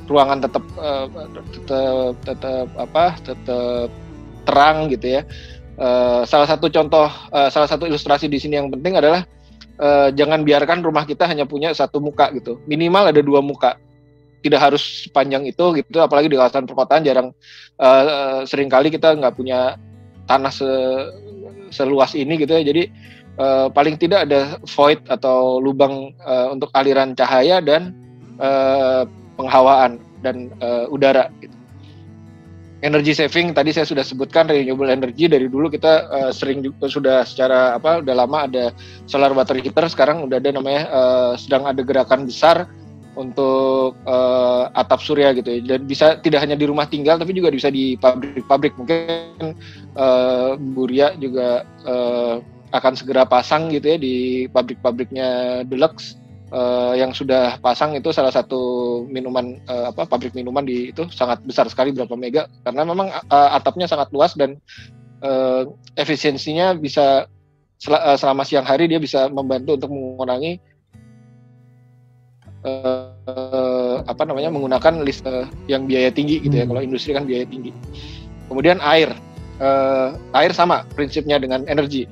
ruangan tetap terang gitu ya. Salah satu ilustrasi di sini yang penting adalah jangan biarkan rumah kita hanya punya satu muka gitu, minimal ada 2 muka. Tidak harus sepanjang itu gitu, apalagi di kawasan perkotaan seringkali kita nggak punya tanah seluas ini gitu ya. Jadi paling tidak ada void atau lubang untuk aliran cahaya dan penghawaan dan udara gitu. Energy saving tadi saya sudah sebutkan, renewable energy dari dulu kita sudah udah lama ada solar water heater, sekarang udah ada namanya sedang ada gerakan besar untuk atap surya gitu ya. Dan bisa tidak hanya di rumah tinggal tapi juga bisa di pabrik-pabrik. Mungkin Bu Ria juga akan segera pasang gitu ya di pabrik-pabriknya Dulux. Yang sudah pasang itu salah satu pabrik minuman di itu sangat besar sekali, berapa mega, karena memang atapnya sangat luas dan efisiensinya bisa selama siang hari dia bisa membantu untuk mengurangi menggunakan yang biaya tinggi gitu ya. Kalau industri kan biaya tinggi. Kemudian air sama prinsipnya dengan energi,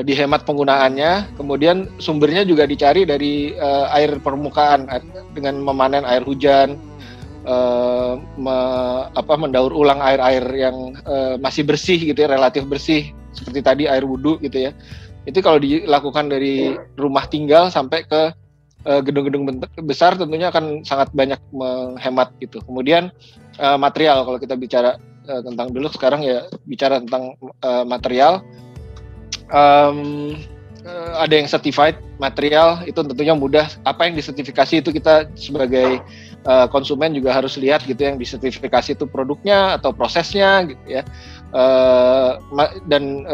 dihemat penggunaannya. Kemudian sumbernya juga dicari dari air permukaan dengan memanen air hujan, mendaur ulang air yang masih bersih gitu ya, relatif bersih, seperti tadi air wudhu gitu ya. Itu kalau dilakukan dari rumah tinggal sampai ke gedung-gedung besar tentunya akan sangat banyak menghemat gitu. Kemudian material, kalau kita bicara tentang dulu, sekarang ya bicara tentang material. Ada yang certified material, itu tentunya mudah. Apa yang disertifikasi itu kita sebagai konsumen juga harus lihat gitu, yang disertifikasi itu produknya atau prosesnya gitu ya. Dan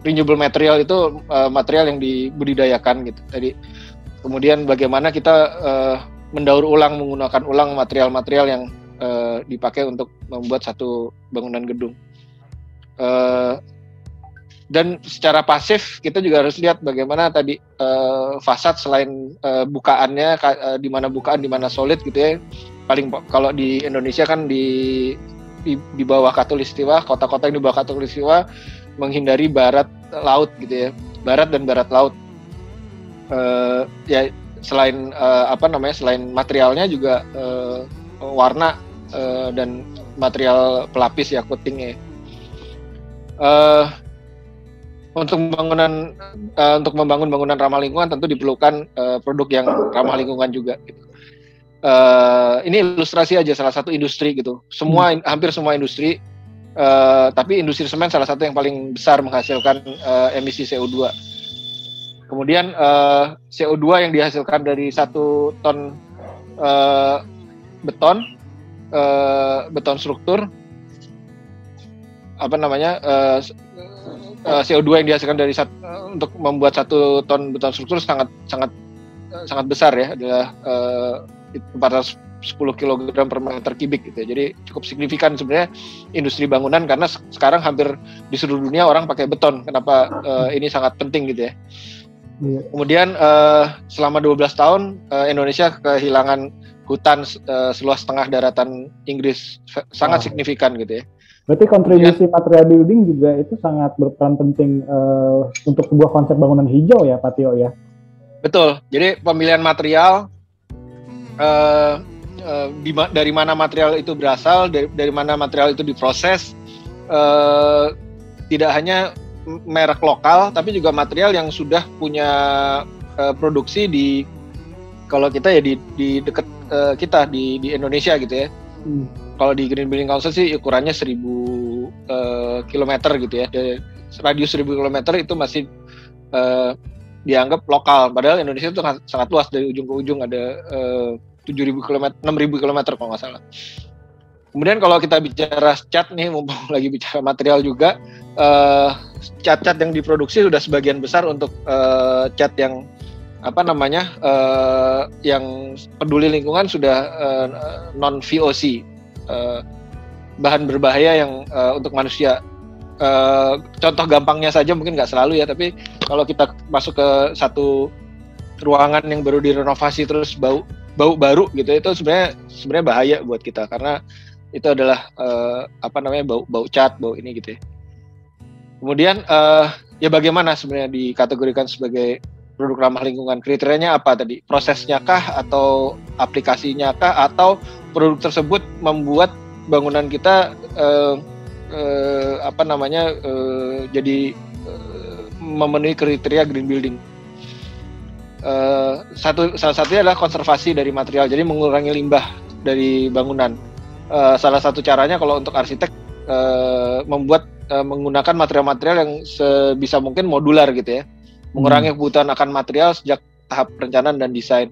renewable material itu material yang dibudidayakan gitu tadi. Kemudian bagaimana kita mendaur ulang, menggunakan ulang material-material yang dipakai untuk membuat satu bangunan gedung. Dan secara pasif kita juga harus lihat bagaimana tadi fasad selain bukaannya, di mana bukaan, di mana solid gitu ya. Kalau di Indonesia kan di di bawah Khatulistiwa, kota-kota yang di bawah Khatulistiwa menghindari barat laut gitu ya, barat dan barat laut. Ya selain selain materialnya juga warna dan material pelapis ya, coatingnya. Untuk membangun bangunan ramah lingkungan tentu diperlukan produk yang ramah lingkungan juga. Gitu. Ini ilustrasi aja salah satu industri gitu. Hampir semua industri, tapi industri semen salah satu yang paling besar menghasilkan emisi CO2. Kemudian CO2 yang dihasilkan dari 1 ton beton struktur, CO2 yang dihasilkan dari untuk membuat 1 ton beton struktur sangat besar ya, adalah 410 kg per meter kubik gitu ya. Jadi cukup signifikan sebenarnya industri bangunan, karena sekarang hampir di seluruh dunia orang pakai beton. Kenapa ini sangat penting gitu ya. Kemudian selama 12 tahun Indonesia kehilangan hutan seluas setengah daratan Inggris, sangat signifikan gitu ya. Berarti kontribusi material building juga itu sangat berperan penting untuk sebuah konsep bangunan hijau ya, Pak Tio ya? Betul, jadi pemilihan material, dari mana material itu berasal, dari mana material itu diproses, tidak hanya merek lokal, tapi juga material yang sudah punya produksi kalau kita ya di dekat kita di Indonesia gitu ya. Kalau di Green Building Council sih ukurannya 1000 kilometer gitu ya. Radius 1000 kilometer itu masih dianggap lokal. Padahal Indonesia itu sangat luas, dari ujung ke ujung ada 7.000 km, 6.000 kilometer kalau nggak salah. Kemudian kalau kita bicara cat nih, mumpung lagi bicara material juga, cat-cat yang diproduksi sudah sebagian besar untuk cat yang yang peduli lingkungan, sudah non VOC, bahan berbahaya yang untuk manusia. Contoh gampangnya saja, mungkin nggak selalu ya, tapi kalau kita masuk ke satu ruangan yang baru direnovasi terus bau baru gitu, itu sebenarnya bahaya buat kita, karena itu adalah bau cat, bau ini gitu ya. Kemudian ya bagaimana sebenarnya dikategorikan sebagai produk ramah lingkungan? Kriterianya apa tadi? Prosesnya kah, atau aplikasinya kah, atau produk tersebut membuat bangunan kita jadi memenuhi kriteria green building? Salah satunya adalah konservasi dari material, jadi mengurangi limbah dari bangunan. Salah satu caranya kalau untuk arsitek menggunakan material-material yang sebisa mungkin modular gitu ya, mengurangi kebutuhan akan material sejak tahap perencanaan dan desain,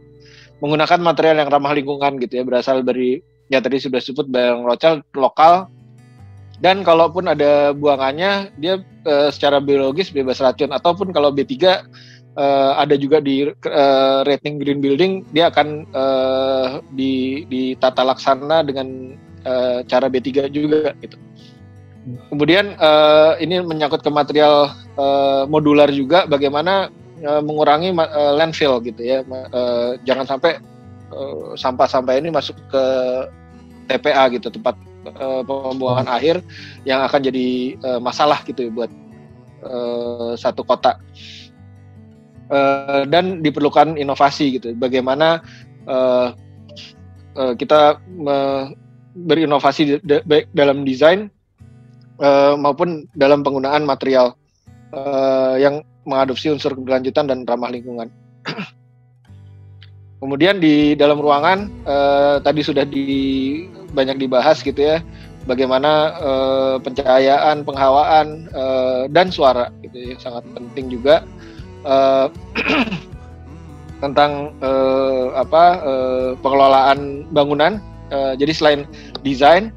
menggunakan material yang ramah lingkungan gitu ya, berasal dari ya tadi sudah disebut barang lokal, dan kalaupun ada buangannya dia secara biologis bebas racun, ataupun kalau B3 ada juga di rating green building, dia akan ditata laksana dengan cara B3 juga gitu. Kemudian ini menyangkut ke material modular juga, bagaimana mengurangi landfill gitu ya. Jangan sampai sampah-sampah ini masuk ke TPA gitu, tempat pembuangan akhir, yang akan jadi masalah gitu ya buat satu kota. Dan diperlukan inovasi gitu. Bagaimana kita berinovasi baik dalam desain maupun dalam penggunaan material yang mengadopsi unsur keberlanjutan dan ramah lingkungan. Kemudian di dalam ruangan tadi sudah banyak dibahas gitu ya, bagaimana pencahayaan, penghawaan, dan suara gitu ya, sangat penting juga. Tentang pengelolaan bangunan. Jadi selain desain,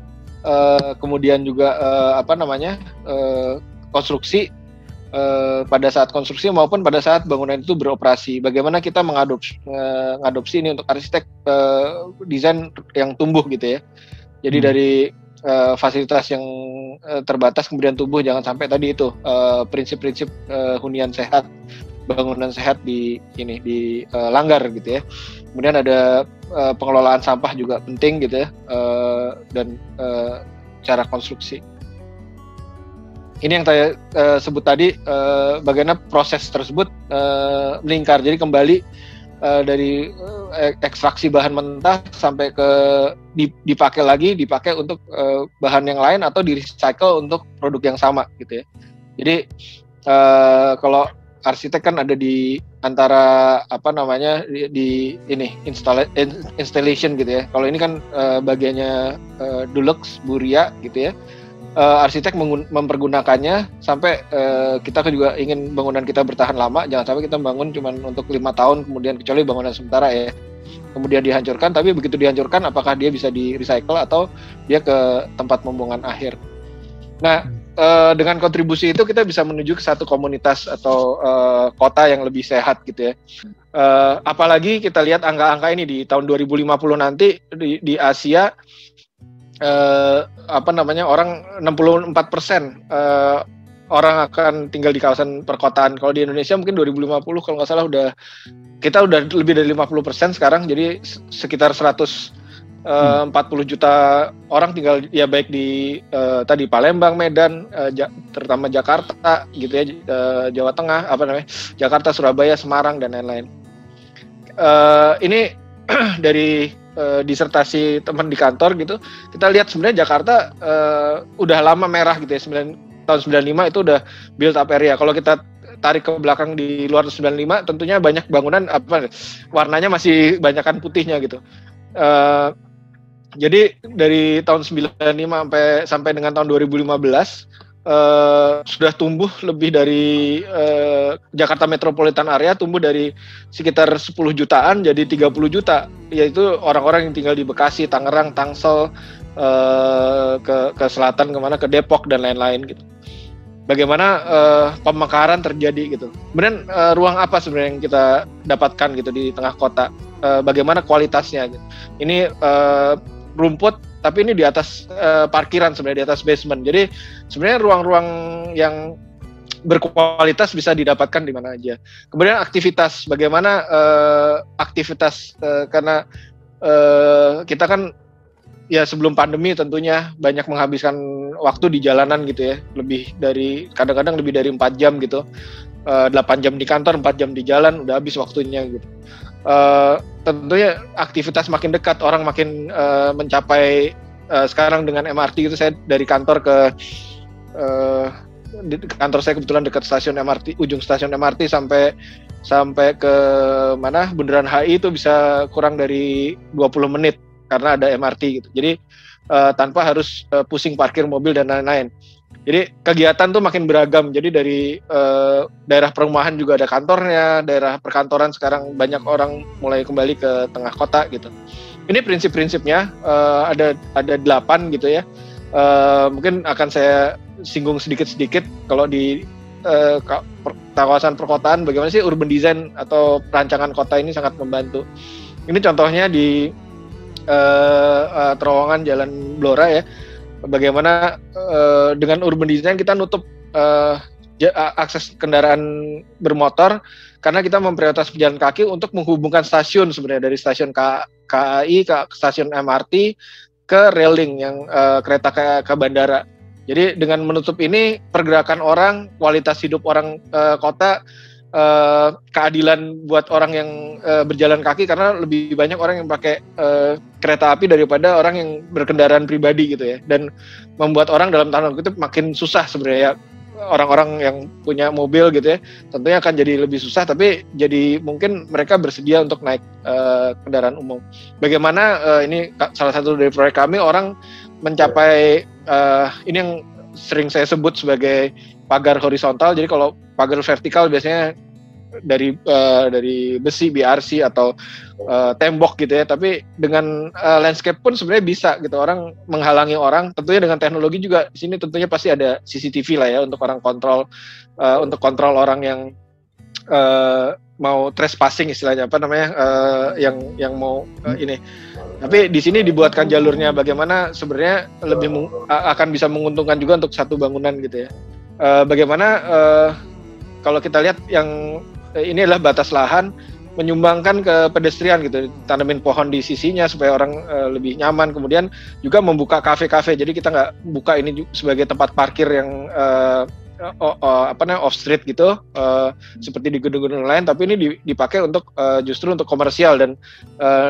kemudian juga konstruksi, pada saat konstruksi maupun pada saat bangunan itu beroperasi, bagaimana kita mengadopsi ini untuk arsitek desain yang tumbuh gitu ya. Jadi dari fasilitas yang terbatas kemudian tumbuh, jangan sampai tadi itu prinsip-prinsip hunian sehat, bangunan sehat dilanggar gitu ya. Kemudian ada pengelolaan sampah juga penting gitu ya, dan cara konstruksi. Ini yang saya sebut tadi, bagaimana proses tersebut melingkar. Jadi kembali dari ekstraksi bahan mentah sampai ke dipakai untuk bahan yang lain atau di recycle untuk produk yang sama gitu ya. Jadi kalau arsitek kan ada di antara di ini installation gitu ya. Kalau ini kan bagiannya Dulux, Buria gitu ya. Arsitek mempergunakannya sampai kita juga ingin bangunan kita bertahan lama, jangan sampai kita bangun cuma untuk 5 tahun kemudian, kecuali bangunan sementara ya, kemudian dihancurkan. Tapi begitu dihancurkan, apakah dia bisa di recycle atau dia ke tempat pembuangan akhir. Nah, dengan kontribusi itu kita bisa menuju ke satu komunitas atau kota yang lebih sehat gitu ya. Apalagi kita lihat angka-angka ini di tahun 2050 nanti di Asia, orang 64% orang akan tinggal di kawasan perkotaan. Kalau di Indonesia mungkin 2050 kalau nggak salah kita udah lebih dari 50% sekarang, jadi sekitar 140 juta orang tinggal ya, baik di tadi Palembang, Medan, terutama Jakarta gitu ya, Jawa Tengah, Jakarta, Surabaya, Semarang dan lain-lain. Ini dari disertasi teman di kantor gitu, kita lihat sebenarnya Jakarta udah lama merah gitu ya, tahun 95 itu udah build up area. Kalau kita tarik ke belakang di luar 95, tentunya banyak bangunan warnanya masih banyakan putihnya gitu. Jadi dari tahun 95 sampai dengan tahun 2015 sudah tumbuh lebih dari Jakarta Metropolitan Area tumbuh dari sekitar 10 jutaan jadi 30 juta, yaitu orang-orang yang tinggal di Bekasi, Tangerang, Tangsel, ke selatan kemana, ke Depok dan lain-lain gitu. Bagaimana pemekaran terjadi gitu. Kemudian ruang apa sebenarnya yang kita dapatkan gitu di tengah kota? Bagaimana kualitasnya gitu. Ini rumput, tapi ini di atas parkiran sebenarnya, di atas basement. Jadi sebenarnya ruang-ruang yang berkualitas bisa didapatkan di mana aja. Kemudian aktivitas, bagaimana aktivitas karena kita kan ya sebelum pandemi tentunya banyak menghabiskan waktu di jalanan gitu ya, kadang-kadang lebih dari 4 jam gitu, 8 jam di kantor, 4 jam di jalan, udah habis waktunya gitu. Tentunya aktivitas makin dekat, orang makin mencapai, sekarang dengan MRT itu, saya dari kantor ke kantor saya kebetulan dekat stasiun MRT, ujung stasiun MRT sampai ke mana Bundaran HI itu bisa kurang dari 20 menit karena ada MRT gitu. Jadi tanpa harus pusing parkir mobil dan lain-lain. Jadi kegiatan tuh makin beragam. Jadi dari daerah perumahan juga ada kantornya, daerah perkantoran sekarang banyak orang mulai kembali ke tengah kota gitu. Ini prinsip-prinsipnya ada 8 gitu ya. Mungkin akan saya singgung sedikit-sedikit. Kalau di kawasan perkotaan, bagaimana sih urban design atau perancangan kota ini sangat membantu. Ini contohnya di terowongan Jalan Blora ya. Bagaimana dengan urban design kita nutup akses kendaraan bermotor karena kita memprioritas pejalan kaki untuk menghubungkan stasiun sebenarnya, dari stasiun KAI ke stasiun MRT ke railing yang kereta ke bandara. Jadi dengan menutup ini, pergerakan orang, kualitas hidup orang kota, keadilan buat orang yang berjalan kaki, karena lebih banyak orang yang pakai kereta api daripada orang yang berkendaraan pribadi gitu ya, dan membuat orang dalam tanda kutip makin susah sebenarnya ya. Orang-orang yang punya mobil gitu ya, tentunya akan jadi lebih susah, tapi jadi mungkin mereka bersedia untuk naik kendaraan umum. Bagaimana ini salah satu dari proyek kami, orang mencapai ini yang sering saya sebut sebagai pagar horizontal. Jadi kalau pagar vertikal biasanya dari besi, BRC atau tembok gitu ya, tapi dengan landscape pun sebenarnya bisa gitu, orang menghalangi orang. Tentunya dengan teknologi juga di sini tentunya pasti ada CCTV lah ya, untuk orang kontrol, untuk kontrol orang yang mau trespassing istilahnya, yang mau ini. Tapi di sini dibuatkan jalurnya, bagaimana sebenarnya lebih akan bisa menguntungkan juga untuk satu bangunan gitu ya. Bagaimana kalau kita lihat yang ini adalah batas lahan, menyumbangkan ke pedestrian gitu, tanamin pohon di sisinya supaya orang lebih nyaman. Kemudian juga membuka kafe-kafe, jadi kita nggak buka ini sebagai tempat parkir yang off street gitu, seperti di gedung-gedung lain, tapi ini dipakai untuk justru untuk komersial dan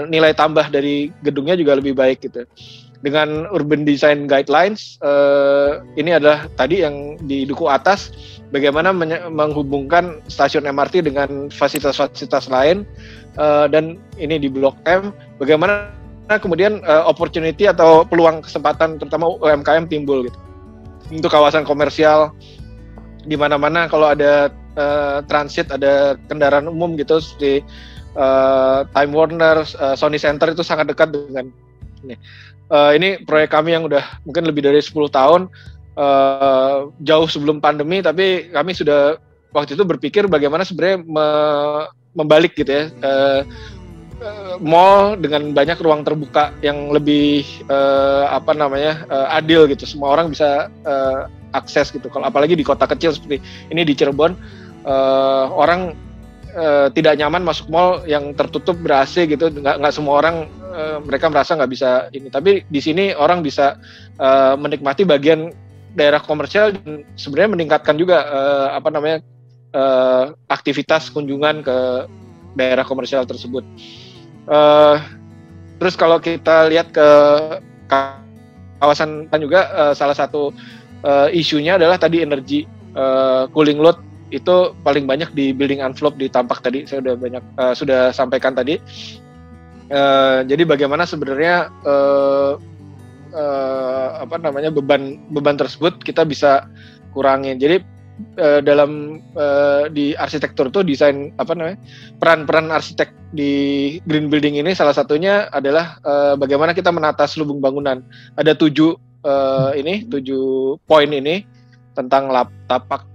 nilai tambah dari gedungnya juga lebih baik gitu. Dengan urban design guidelines, ini adalah tadi yang di duku atas, bagaimana menghubungkan stasiun MRT dengan fasilitas-fasilitas lain, dan ini di Blok M, bagaimana kemudian opportunity atau peluang kesempatan terutama UMKM timbul gitu. Untuk kawasan komersial, di mana-mana kalau ada transit, ada kendaraan umum gitu seperti Time Warner, Sony Center itu sangat dekat dengan ini. Ini proyek kami yang udah mungkin lebih dari 10 tahun, jauh sebelum pandemi, tapi kami sudah waktu itu berpikir bagaimana sebenarnya membalik gitu ya, mall dengan banyak ruang terbuka yang lebih adil gitu, semua orang bisa akses gitu. Kalau apalagi di kota kecil seperti ini di Cirebon, orang tidak nyaman masuk mall yang tertutup ber-AC gitu, nggak semua orang mereka merasa nggak bisa ini. Tapi di sini orang bisa menikmati bagian daerah komersial dan sebenarnya meningkatkan juga aktivitas kunjungan ke daerah komersial tersebut. Terus kalau kita lihat ke kawasan kan juga salah satu isunya adalah tadi energi, cooling load itu paling banyak di building envelope di Tampak tadi saya sudah sampaikan tadi. Jadi bagaimana sebenarnya beban tersebut kita bisa kurangin. Jadi dalam di arsitektur tuh desain peran arsitek di green building ini salah satunya adalah bagaimana kita menata selubung bangunan. Ada 7 poin ini tentang tapak.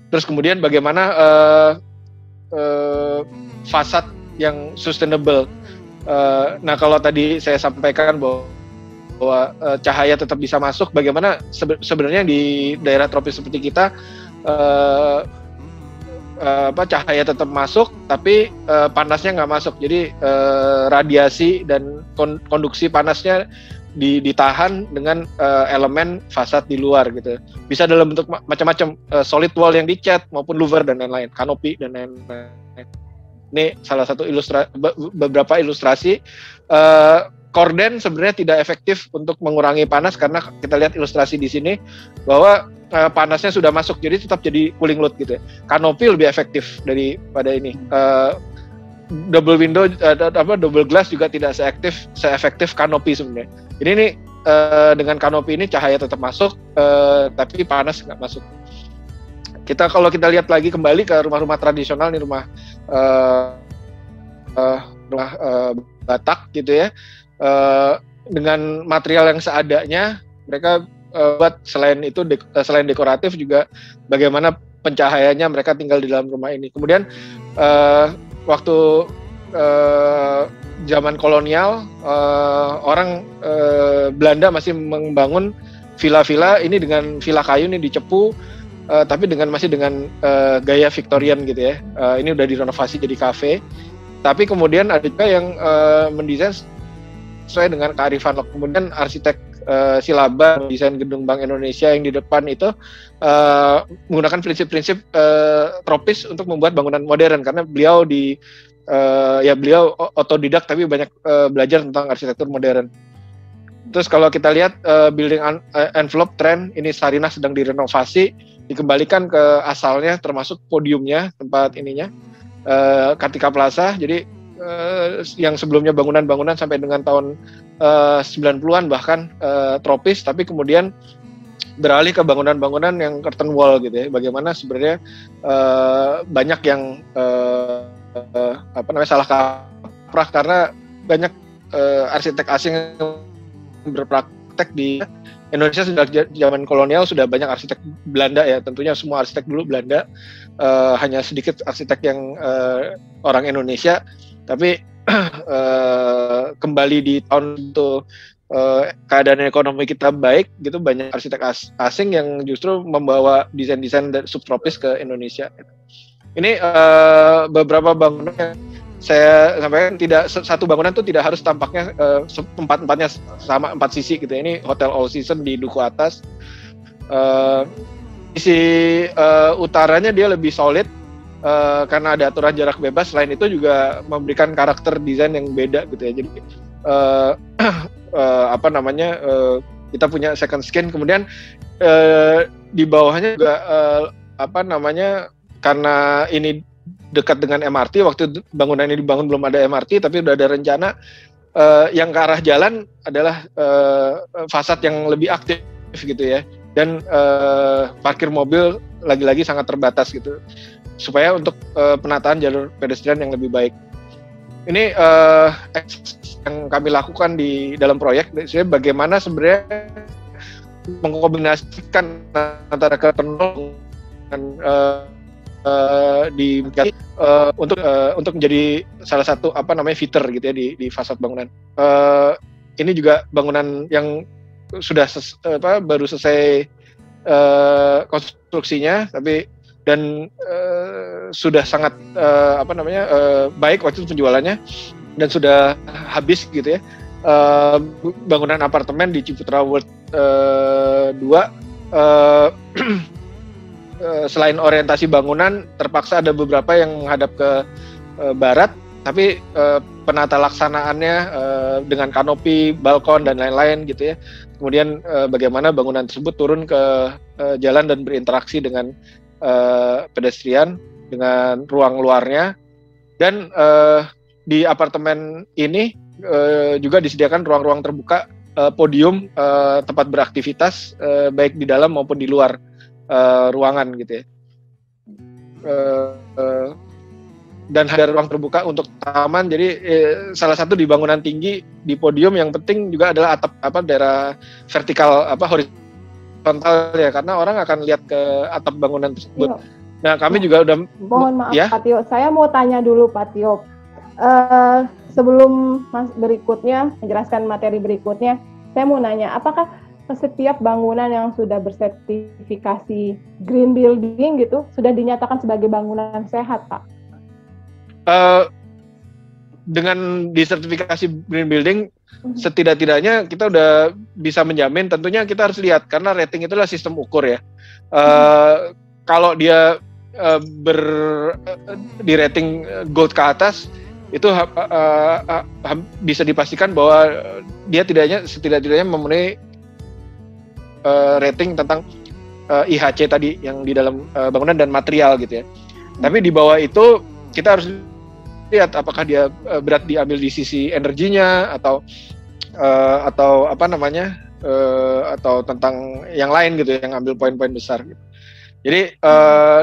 Terus kemudian bagaimana fasad yang sustainable. Nah kalau tadi saya sampaikan bahwa cahaya tetap bisa masuk, bagaimana sebenarnya di daerah tropis seperti kita cahaya tetap masuk tapi panasnya nggak masuk, jadi radiasi dan konduksi panasnya ditahan dengan elemen fasad di luar gitu. Bisa dalam bentuk macam-macam, solid wall yang dicat maupun louver dan lain-lain, kanopi dan lain-lain. Ini salah satu beberapa ilustrasi. Korden sebenarnya tidak efektif untuk mengurangi panas karena kita lihat ilustrasi di sini bahwa panasnya sudah masuk, jadi tetap jadi cooling load gitu ya. Kanopi lebih efektif daripada ini. Double window, double glass juga tidak seefektif kanopi sebenarnya. Jadi ini dengan kanopi ini cahaya tetap masuk, tapi panas nggak masuk. Kalau kita lihat lagi kembali ke rumah-rumah tradisional, nih rumah Batak gitu ya. Dengan material yang seadanya mereka buat selain dekoratif juga bagaimana pencahayaannya mereka tinggal di dalam rumah ini. Kemudian waktu zaman kolonial orang Belanda masih membangun villa-villa ini dengan villa kayu ini dicepu, tapi masih dengan gaya Victorian gitu ya. Ini udah direnovasi jadi kafe. Tapi kemudian ada juga yang mendesain sesuai dengan kearifan lokal. Kemudian arsitek Silaba desain gedung Bank Indonesia yang di depan itu menggunakan prinsip-prinsip tropis untuk membuat bangunan modern, karena beliau beliau otodidak tapi banyak belajar tentang arsitektur modern. Terus kalau kita lihat building envelope trend ini, Sarinah sedang direnovasi, dikembalikan ke asalnya termasuk podiumnya, tempat ininya Kartika Plaza. Jadi yang sebelumnya bangunan-bangunan sampai dengan tahun 90-an bahkan tropis, tapi kemudian beralih ke bangunan-bangunan yang curtain wall gitu ya. Bagaimana sebenarnya banyak yang salah kaprah karena banyak arsitek asing yang berpraktek di Indonesia. Sudah zaman kolonial sudah banyak arsitek Belanda ya, tentunya semua arsitek dulu Belanda, hanya sedikit arsitek yang orang Indonesia. Tapi kembali di tahun itu keadaan ekonomi kita baik gitu, banyak arsitek asing yang justru membawa desain-desain subtropis ke Indonesia. Ini beberapa bangunan yang saya sampaikan, tidak satu bangunan tuh tidak harus tampaknya empat-empatnya sama 4 sisi gitu. Ini Hotel All Season di Duku Atas. Sisi utaranya dia lebih solid karena ada aturan jarak bebas. Selain itu juga memberikan karakter desain yang beda gitu ya. Jadi kita punya second skin. Kemudian di bawahnya juga karena ini dekat dengan MRT, waktu bangunan ini dibangun belum ada MRT, tapi udah ada rencana yang ke arah jalan adalah fasad yang lebih aktif gitu ya, dan parkir mobil lagi-lagi sangat terbatas gitu, supaya untuk penataan jalur pedestrian yang lebih baik. Ini yang kami lakukan di dalam proyek, bagaimana sebenarnya mengkombinasikan antara ketentuan dan untuk menjadi salah satu feature gitu ya di fasad bangunan. Ini juga bangunan yang sudah baru selesai konstruksinya, dan sudah sangat baik waktu itu penjualannya, dan sudah habis gitu ya. Bangunan apartemen di Ciputra World 2. Selain orientasi bangunan, terpaksa ada beberapa yang menghadap ke barat, tapi penata laksanaannya dengan kanopi, balkon, dan lain-lain gitu ya. Kemudian bagaimana bangunan tersebut turun ke jalan dan berinteraksi dengan pedestrian, dengan ruang luarnya. Dan di apartemen ini juga disediakan ruang-ruang terbuka, podium, tempat beraktivitas, baik di dalam maupun di luar ruangan gitu ya, dan ada ruang terbuka untuk taman. Jadi salah satu di bangunan tinggi di podium yang penting juga adalah atap daerah vertikal horizontal ya, karena orang akan lihat ke atap bangunan tersebut. Yo. Nah kami juga udah mohon maaf ya? Pak Tio, saya mau tanya dulu Pak Tio, sebelum berikutnya menjelaskan materi berikutnya, saya mau nanya, apakah setiap bangunan yang sudah bersertifikasi green building gitu sudah dinyatakan sebagai bangunan sehat, Pak? Dengan disertifikasi green building, setidak-tidaknya kita udah bisa menjamin. Tentunya kita harus lihat, karena rating itulah sistem ukur ya. Kalau dia di rating gold ke atas, itu bisa dipastikan bahwa dia setidak-tidaknya memenuhi rating tentang IHC tadi yang di dalam bangunan dan material gitu ya. Tapi di bawah itu kita harus lihat apakah dia berat diambil di sisi energinya atau atau tentang yang lain gitu, yang ambil poin-poin besar gitu. Jadi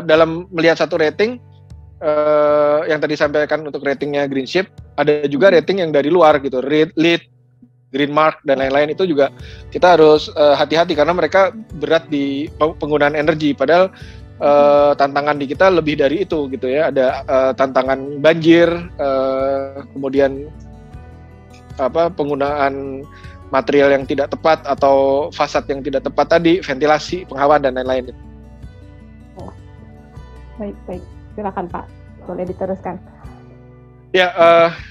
dalam melihat satu rating, yang tadi sampaikan untuk ratingnya Green Ship, ada juga rating yang dari luar gitu, LEED, Green Mark, dan lain-lain. Itu juga kita harus hati-hati karena mereka berat di penggunaan energi, padahal tantangan di kita lebih dari itu gitu ya. Ada tantangan banjir, kemudian penggunaan material yang tidak tepat atau fasad yang tidak tepat tadi, ventilasi, penghawaan, dan lain-lain. Baik, silakan Pak, boleh diteruskan. Ya,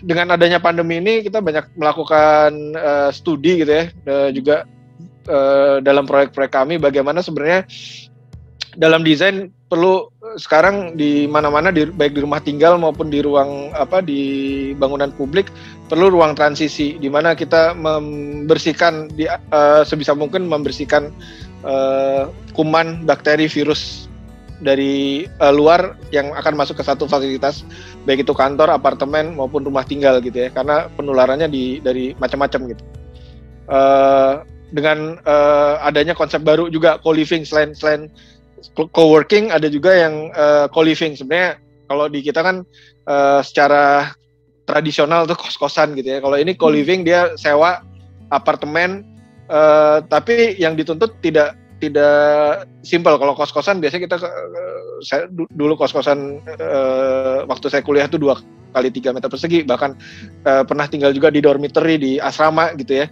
dengan adanya pandemi ini kita banyak melakukan studi gitu ya, juga dalam proyek-proyek kami bagaimana sebenarnya dalam desain perlu sekarang di mana-mana, baik di rumah tinggal maupun di ruang di bangunan publik, perlu ruang transisi di mana kita membersihkan sebisa mungkin membersihkan kuman, bakteri, virus dari luar yang akan masuk ke satu fasilitas, baik itu kantor, apartemen maupun rumah tinggal gitu ya, karena penularannya dari macam-macam gitu. Dengan adanya konsep baru juga co-living, selain co-working ada juga yang co-living. Sebenarnya kalau di kita kan secara tradisional tuh kos-kosan gitu ya. Kalau ini co-living, dia sewa apartemen, tapi yang dituntut tidak simpel. Kalau kos-kosan biasanya saya dulu kos-kosan waktu saya kuliah tuh 2 kali 3 meter persegi, bahkan pernah tinggal juga di dormitory di asrama gitu ya.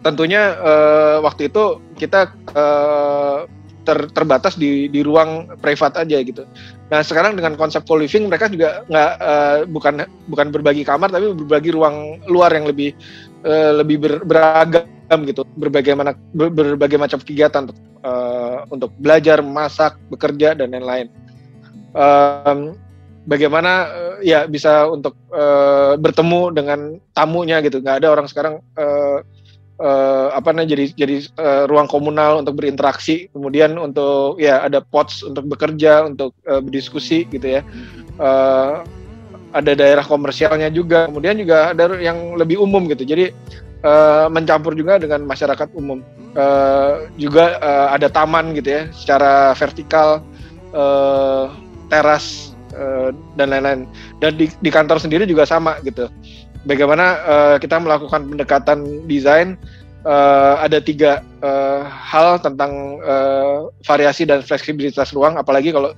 Tentunya waktu itu kita terbatas di ruang privat aja gitu. Nah sekarang dengan konsep co-living mereka juga bukan berbagi kamar tapi berbagi ruang luar yang lebih beragam gitu, berbagai macam kegiatan untuk belajar, masak, bekerja dan lain-lain. Bagaimana ya bisa untuk bertemu dengan tamunya gitu, nggak ada orang sekarang jadi ruang komunal untuk berinteraksi, kemudian untuk ya ada pods untuk bekerja, untuk berdiskusi gitu ya. Ada daerah komersialnya juga, kemudian juga ada yang lebih umum gitu, jadi mencampur juga dengan masyarakat umum. Juga ada taman gitu ya, secara vertikal, teras dan lain-lain. Dan di kantor sendiri juga sama gitu. Bagaimana kita melakukan pendekatan desain, ada 3 hal tentang variasi dan fleksibilitas ruang, apalagi kalau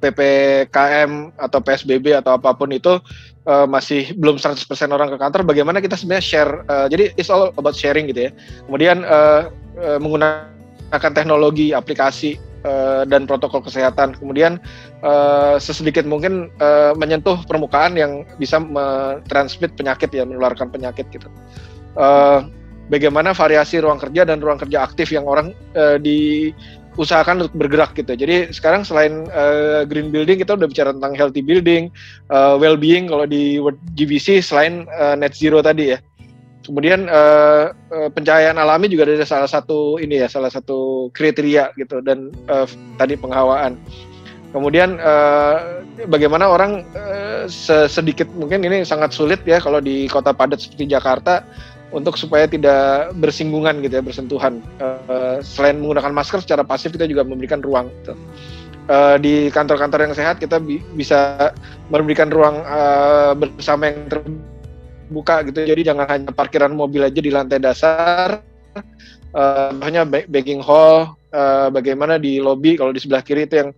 PPKM atau PSBB atau apapun itu masih belum 100% orang ke kantor, bagaimana kita sebenarnya share, jadi it's all about sharing gitu ya. Kemudian menggunakan teknologi, aplikasi, dan protokol kesehatan, kemudian sesedikit mungkin menyentuh permukaan yang bisa mentransmit penyakit ya, menularkan penyakit gitu. Bagaimana variasi ruang kerja dan ruang kerja aktif yang orang diusahakan untuk bergerak gitu. Jadi sekarang selain green building, kita udah bicara tentang healthy building, well-being kalau di World GBC, selain net zero tadi ya. Kemudian pencahayaan alami juga ada salah satu kriteria gitu, dan tadi penghawaan. Kemudian bagaimana orang sedikit mungkin ini sangat sulit ya kalau di kota padat seperti Jakarta untuk supaya tidak bersinggungan gitu ya, bersentuhan. Selain menggunakan masker secara pasif, kita juga memberikan ruang gitu. Di kantor-kantor yang sehat kita bisa memberikan ruang bersama yang terbuka gitu, jadi jangan hanya parkiran mobil aja di lantai dasar. Contohnya banking hall, bagaimana di lobby, kalau di sebelah kiri itu yang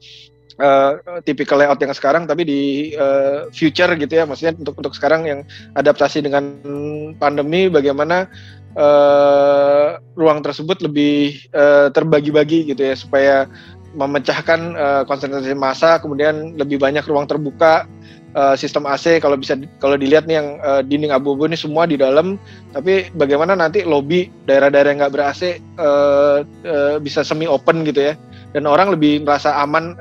typical layout yang sekarang, tapi di future gitu ya, maksudnya untuk sekarang yang adaptasi dengan pandemi, bagaimana ruang tersebut lebih terbagi-bagi gitu ya, supaya memecahkan konsentrasi massa, kemudian lebih banyak ruang terbuka. Sistem AC kalau dilihat nih yang dinding abu-abu ini semua di dalam, tapi bagaimana nanti lobby daerah-daerah yang nggak ber-AC bisa semi open gitu ya, dan orang lebih merasa aman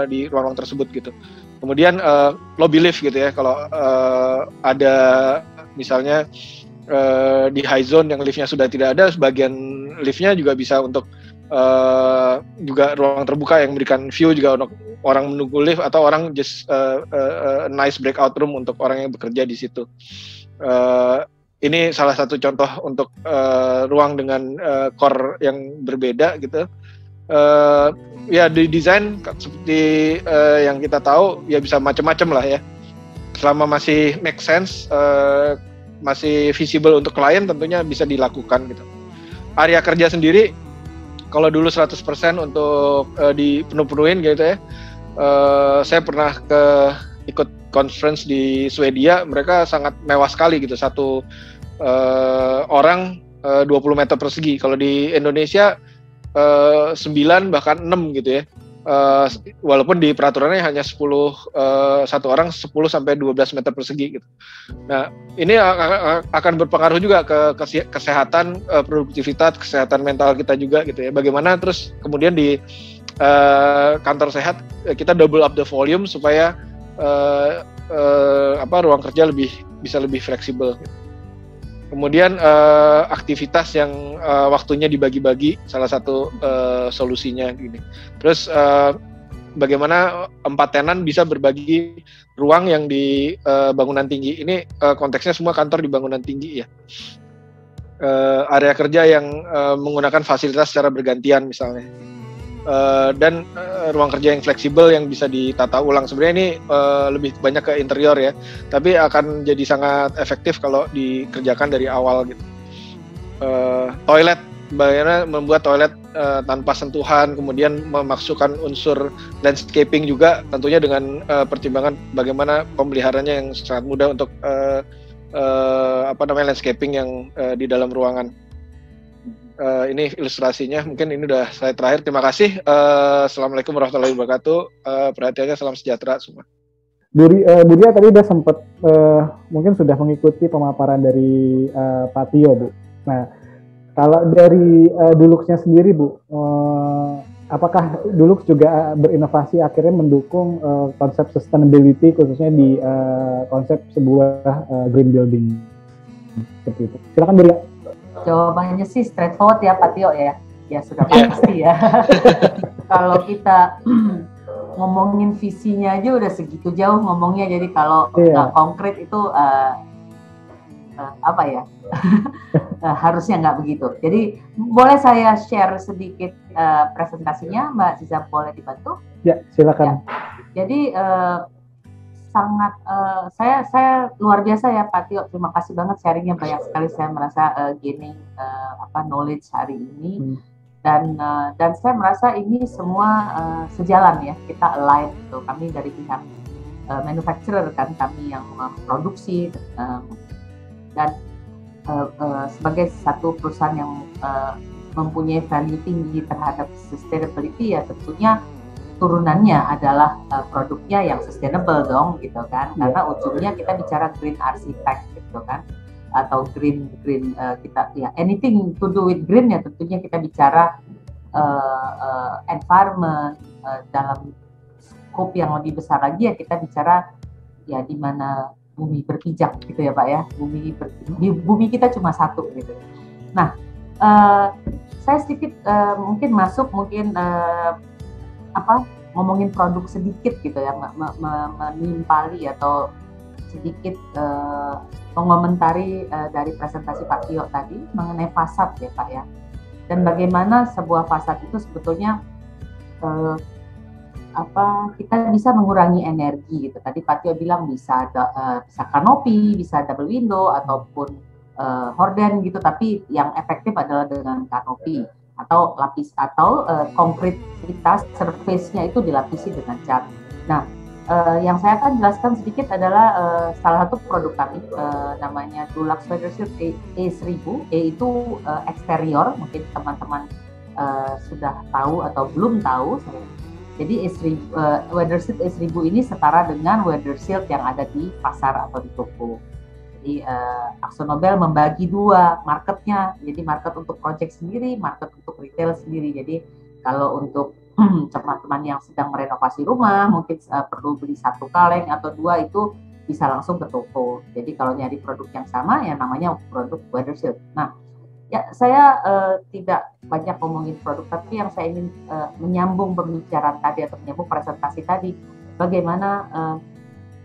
di ruang-ruang tersebut gitu. Kemudian lobby lift gitu ya, kalau ada misalnya di high zone yang liftnya sudah tidak ada, sebagian liftnya juga bisa untuk juga ruang terbuka yang memberikan view juga untuk orang menunggu lift, atau orang just nice breakout room untuk orang yang bekerja di situ. Ini salah satu contoh untuk ruang dengan core yang berbeda gitu. Ya di desain seperti yang kita tahu ya bisa macam-macam lah ya, selama masih make sense, masih visible untuk klien, tentunya bisa dilakukan gitu. Area kerja sendiri kalau dulu 100% untuk dipenuh-penuhin gitu ya. Saya pernah ikut conference di Swedia, mereka sangat mewah sekali gitu, satu orang 20 meter persegi. Kalau di Indonesia 9 bahkan 6 gitu ya. Walaupun di peraturannya hanya 10 satu orang 10 sampai 12 meter persegi gitu. Nah, ini akan berpengaruh juga ke kesehatan, produktivitas, kesehatan mental kita juga gitu ya. Bagaimana terus kemudian di kantor sehat kita double up the volume supaya ruang kerja bisa lebih fleksibel. Kemudian aktivitas yang waktunya dibagi-bagi, salah satu solusinya gini. Terus bagaimana 4 tenan bisa berbagi ruang yang di bangunan tinggi. Ini konteksnya semua kantor di bangunan tinggi ya. Area kerja yang menggunakan fasilitas secara bergantian misalnya. Dan ruang kerja yang fleksibel yang bisa ditata ulang. Sebenarnya ini lebih banyak ke interior ya, tapi akan jadi sangat efektif kalau dikerjakan dari awal gitu. Toilet, bagaimana membuat toilet tanpa sentuhan, kemudian memasukkan unsur landscaping juga, tentunya dengan pertimbangan bagaimana pemeliharanya yang sangat mudah untuk landscaping yang di dalam ruangan. Ini ilustrasinya, mungkin ini udah slide terakhir. Terima kasih. Assalamualaikum warahmatullahi wabarakatuh. Perhatiannya, salam sejahtera semua. Bu Dia tadi udah sempat mungkin sudah mengikuti pemaparan dari Pak Tio, Bu. Nah, kalau dari Dulux-nya sendiri, Bu, apakah Dulux juga berinovasi akhirnya mendukung konsep sustainability khususnya di konsep sebuah green building seperti itu? Silakan Bu Dia. Jawabannya sih straightforward ya Pak Tio ya. Ya sudah pasti ya. Kalau kita ngomongin visinya aja udah segitu jauh ngomongnya, jadi kalau nggak konkret itu apa ya harusnya nggak begitu. Jadi boleh saya share sedikit presentasinya, Mbak Ziza, boleh dibantu? Ya, silakan. Ya. Jadi sangat saya luar biasa ya Pak Tio, terima kasih banget sharingnya, banyak sekali saya merasa gaining knowledge hari ini. Dan saya merasa ini semua sejalan ya, kita align gitu. Kami dari pihak manufacturer kan, kami yang memproduksi dan sebagai satu perusahaan yang mempunyai value tinggi terhadap sustainability, ya tentunya turunannya adalah produknya yang sustainable dong gitu kan, karena ujungnya kita bicara green architect gitu kan, atau green kita ya anything to do with green ya tentunya kita bicara environment, dalam scope yang lebih besar lagi ya kita bicara ya di mana bumi berpijak gitu ya Pak ya, bumi kita cuma satu gitu. Nah saya sedikit mungkin ngomongin produk sedikit gitu ya, menimpali atau sedikit mengomentari dari presentasi Pak Tio tadi mengenai fasad ya Pak ya, dan bagaimana sebuah fasad itu sebetulnya kita bisa mengurangi energi gitu. Tadi Pak Tio bilang bisa kanopi, bisa double window ataupun horden gitu, tapi yang efektif adalah dengan kanopi atau lapis atau konkretitas surface-nya itu dilapisi dengan cat. Nah, yang saya akan jelaskan sedikit adalah salah satu produk kami namanya Dulux Weathershield E1000. E itu eksterior, mungkin teman-teman sudah tahu atau belum tahu. Jadi Weathershield E1000 ini setara dengan Weathershield yang ada di pasar atau di toko. Jadi AkzoNobel membagi dua marketnya, jadi market untuk project sendiri, market untuk retail sendiri. Jadi kalau untuk teman-teman yang sedang merenovasi rumah mungkin perlu beli satu kaleng atau dua, itu bisa langsung ke toko. Jadi kalau nyari produk yang sama ya namanya produk Weathershield. Nah ya saya tidak banyak ngomongin produk, tapi yang saya ingin menyambung pembicaraan tadi atau menyambung presentasi tadi, bagaimana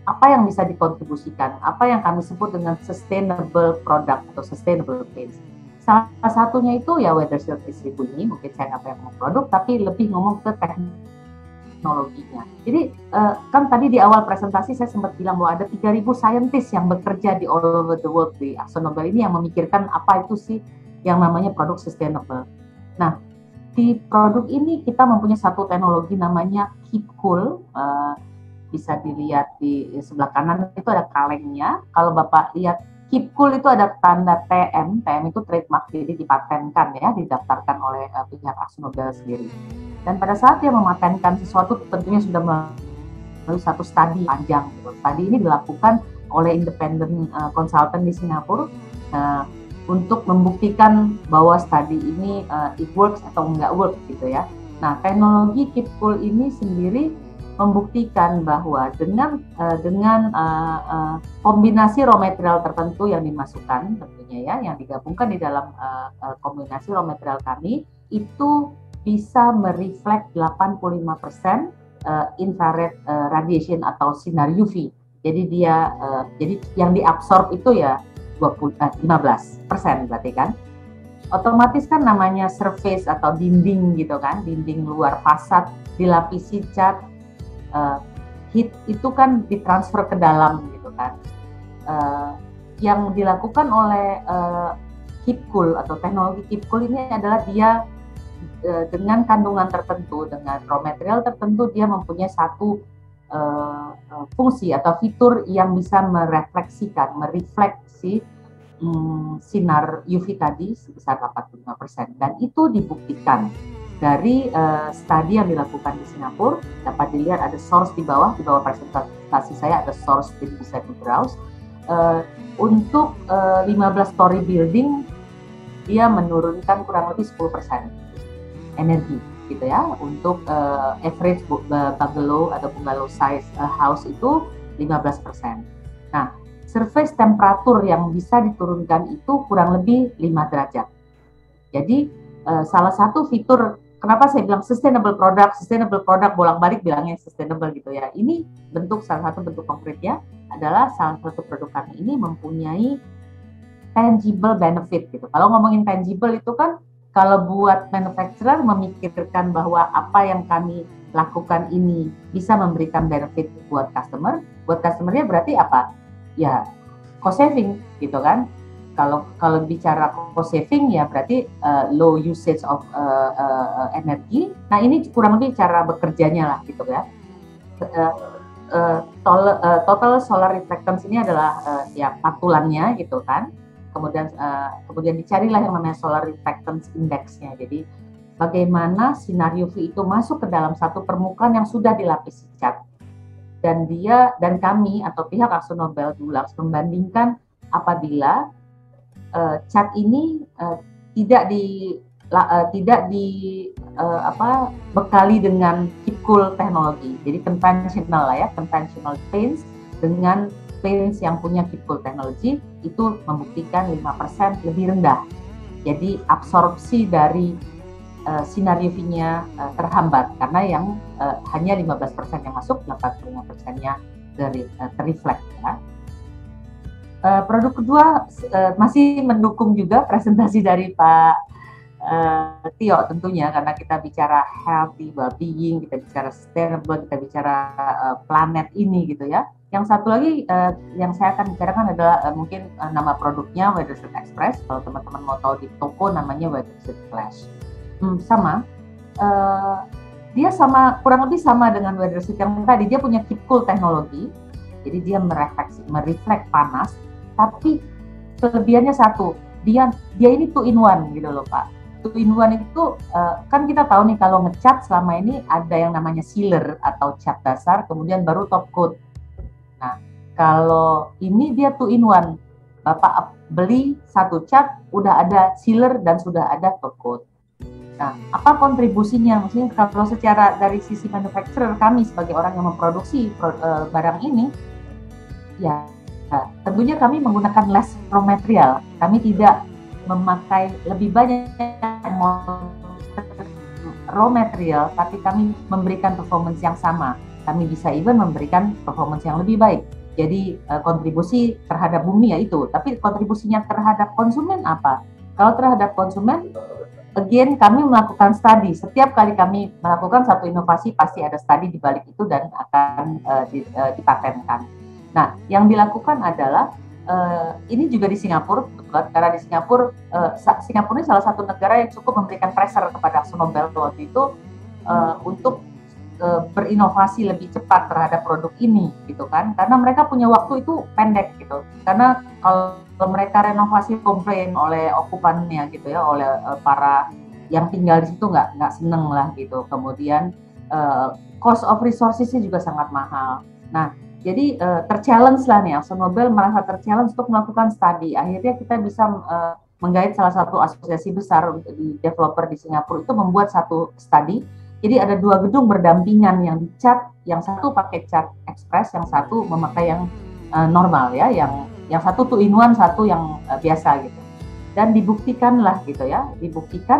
apa yang bisa dikontribusikan, apa yang kami sebut dengan sustainable product atau sustainable paints. Salah satunya itu ya Weathershield E1000 ini, mungkin saya nggak banyak ngomong produk, tapi lebih ngomong ke teknologinya. Jadi kan tadi di awal presentasi saya sempat bilang bahwa ada 3.000 scientist yang bekerja di all over the world di AkzoNobel ini yang memikirkan apa itu sih yang namanya produk sustainable. Nah, di produk ini kita mempunyai satu teknologi namanya Keep Cool. Bisa dilihat di sebelah kanan itu ada kalengnya. Kalau Bapak lihat Keep Cool itu ada tanda TM itu trademark, jadi dipatenkan ya, didaftarkan oleh pihak AkzoNobel sendiri. Dan pada saat dia mematenkan sesuatu tentunya sudah melalui satu studi panjang. Studi ini dilakukan oleh independent consultant di Singapura untuk membuktikan bahwa studi ini it works atau enggak work gitu ya. Nah, teknologi Keep Cool ini sendiri membuktikan bahwa dengan kombinasi raw material tertentu yang dimasukkan tentunya ya, yang digabungkan di dalam kombinasi raw material kami, itu bisa mereflect 85% infrared radiation atau sinar UV. Jadi dia jadi yang diabsorb itu ya 15% berarti kan. Otomatis kan namanya surface atau dinding gitu kan, dinding luar fasad dilapisi cat, heat itu kan ditransfer ke dalam gitu kan. Yang dilakukan oleh Keep Cool atau teknologi Keep Cool ini adalah dia dengan kandungan tertentu, dengan raw material tertentu, dia mempunyai satu fungsi atau fitur yang bisa merefleksi sinar UV tadi sebesar 85%, dan itu dibuktikan dari studi yang dilakukan di Singapura. Dapat dilihat ada source di bawah presentasi saya ada source, jadi bisa di browse. Untuk 15 story building dia menurunkan kurang lebih 10% energi gitu ya. Untuk average bungalow atau bungalow size house itu 15%. Nah, surface temperatur yang bisa diturunkan itu kurang lebih 5 derajat. Jadi salah satu fitur, kenapa saya bilang sustainable product bolak-balik bilangnya sustainable gitu ya. Ini salah satu bentuk konkretnya adalah salah satu produk kami ini mempunyai tangible benefit gitu. Kalau ngomongin tangible itu kan kalau buat manufacturer memikirkan bahwa apa yang kami lakukan ini bisa memberikan benefit buat customernya berarti apa? Ya cost saving gitu kan. Kalau bicara cost saving ya berarti low usage of energi. Nah ini kurang lebih cara bekerjanya lah gitu ya. Total solar reflectance ini adalah ya patulannya gitu kan. Kemudian dicarilah yang namanya solar reflectance index-nya. Jadi bagaimana sinar UV itu masuk ke dalam satu permukaan yang sudah dilapisi cat. Dan kami atau pihak AkzoNobel Dulux membandingkan apabila cat ini tidak bekali dengan keep cool teknologi. Jadi conventional paints dengan paints yang punya keep cool teknologi itu membuktikan 5% lebih rendah. Jadi absorpsi dari sinar UV-nya terhambat karena yang hanya 15% yang masuk, 85%-nya terreflect ya. Produk kedua masih mendukung juga presentasi dari Pak Tio tentunya, karena kita bicara healthy, well-being, kita bicara sustainable, kita bicara planet ini gitu ya. Yang satu lagi yang saya akan bicarakan adalah mungkin nama produknya Weatherseat Express. Kalau teman-teman mau tahu di toko namanya Weatherseat Flash. Dia kurang lebih sama dengan Weatherseat yang tadi. Dia punya keep cool teknologi, jadi dia mereflect panas. Tapi kelebihannya satu, dia ini 2-in-1 gitu loh Pak. 2-in-1 itu kan kita tahu nih kalau ngecat selama ini ada yang namanya sealer atau cat dasar, kemudian baru top coat. Nah, kalau ini dia 2-in-1, Bapak beli satu cat, udah ada sealer dan sudah ada top coat. Nah, apa kontribusinya? Maksudnya kalau secara dari sisi manufacturer, kami sebagai orang yang memproduksi barang ini, ya tentunya kami menggunakan less raw material. Kami tidak memakai lebih banyak raw material, tapi kami memberikan performance yang sama. Kami bisa even memberikan performance yang lebih baik. Jadi kontribusi terhadap bumi ya itu, tapi kontribusinya terhadap konsumen apa? Kalau terhadap konsumen, again kami melakukan studi. Setiap kali kami melakukan satu inovasi pasti ada studi di balik itu dan akan dipatenkan. Nah, yang dilakukan adalah ini juga di Singapura, karena di Singapura ini salah satu negara yang cukup memberikan pressure kepada AkzoNobel waktu itu untuk berinovasi lebih cepat terhadap produk ini, gitu kan? Karena mereka punya waktu itu pendek, gitu. Karena kalau mereka renovasi komplain oleh okupannya, gitu ya, oleh para yang tinggal di situ nggak seneng lah, gitu. Kemudian cost of resources-nya juga sangat mahal. Nah, jadi terchallenge lah nih, AkzoNobel merasa terchallenge untuk melakukan studi. Akhirnya kita bisa menggait salah satu asosiasi besar di developer di Singapura itu membuat satu studi. Jadi ada 2 gedung berdampingan yang dicat, yang satu pakai cat express, yang satu memakai yang normal ya, yang satu 2-in-1, satu yang biasa gitu. Dan dibuktikan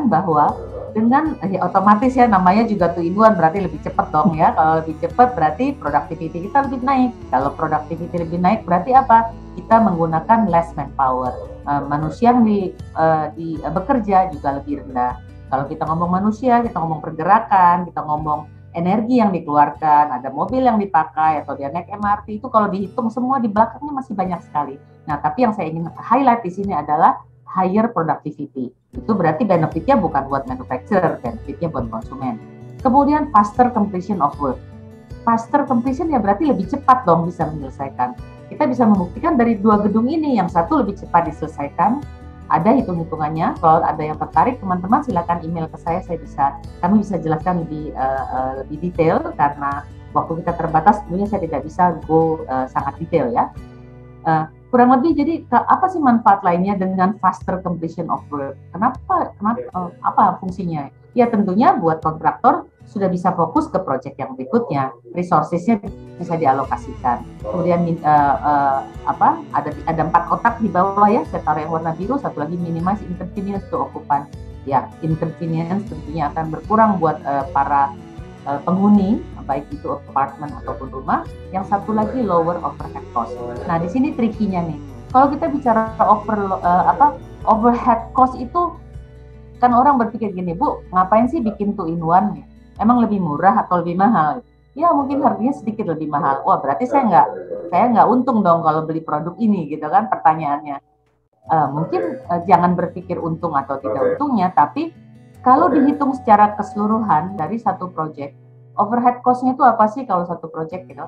bahwa dengan otomatis ya namanya juga 2-in-1 berarti lebih cepat dong ya. Kalau lebih cepat berarti productivity kita lebih naik. Kalau productivity lebih naik berarti apa? Kita menggunakan less manpower. Manusia yang bekerja juga lebih rendah. Kalau kita ngomong manusia, kita ngomong pergerakan, kita ngomong energi yang dikeluarkan, ada mobil yang dipakai atau dia naik MRT, itu kalau dihitung semua di belakangnya masih banyak sekali. Nah, tapi yang saya ingin highlight di sini adalah higher productivity. Itu berarti benefitnya bukan buat manufacturer, benefitnya buat konsumen. Kemudian faster completion of work. Faster completion ya berarti lebih cepat dong bisa menyelesaikan. kita bisa membuktikan dari 2 gedung ini, yang satu lebih cepat diselesaikan, ada hitung-hitungannya. Kalau ada yang tertarik, teman-teman silakan email ke saya kami bisa jelaskan lebih detail, karena waktu kita terbatas, tentunya saya tidak bisa sangat detail ya. Kurang lebih, jadi apa sih manfaat lainnya dengan faster completion of work? Apa fungsinya? Ya tentunya buat kontraktor sudah bisa fokus ke proyek yang berikutnya, resources-nya bisa dialokasikan. Kemudian ada 4 kotak di bawah ya, saya taruh yang warna biru, satu lagi minimize inconvenience to occupant. Ya, inconvenience tentunya akan berkurang buat para penghuni, baik itu apartemen ataupun rumah. Yang satu lagi lower overhead cost. Nah, di sini trikinya nih. Kalau kita bicara overhead cost itu, kan orang berpikir gini, Bu, ngapain sih bikin 2-in-1? Emang lebih murah atau lebih mahal? Ya mungkin harganya sedikit lebih mahal. Wah, berarti saya nggak untung dong kalau beli produk ini, gitu kan pertanyaannya. Mungkin jangan berpikir untung atau tidak untungnya, tapi kalau dihitung secara keseluruhan dari satu project, overhead cost-nya itu apa sih kalau satu project gitu?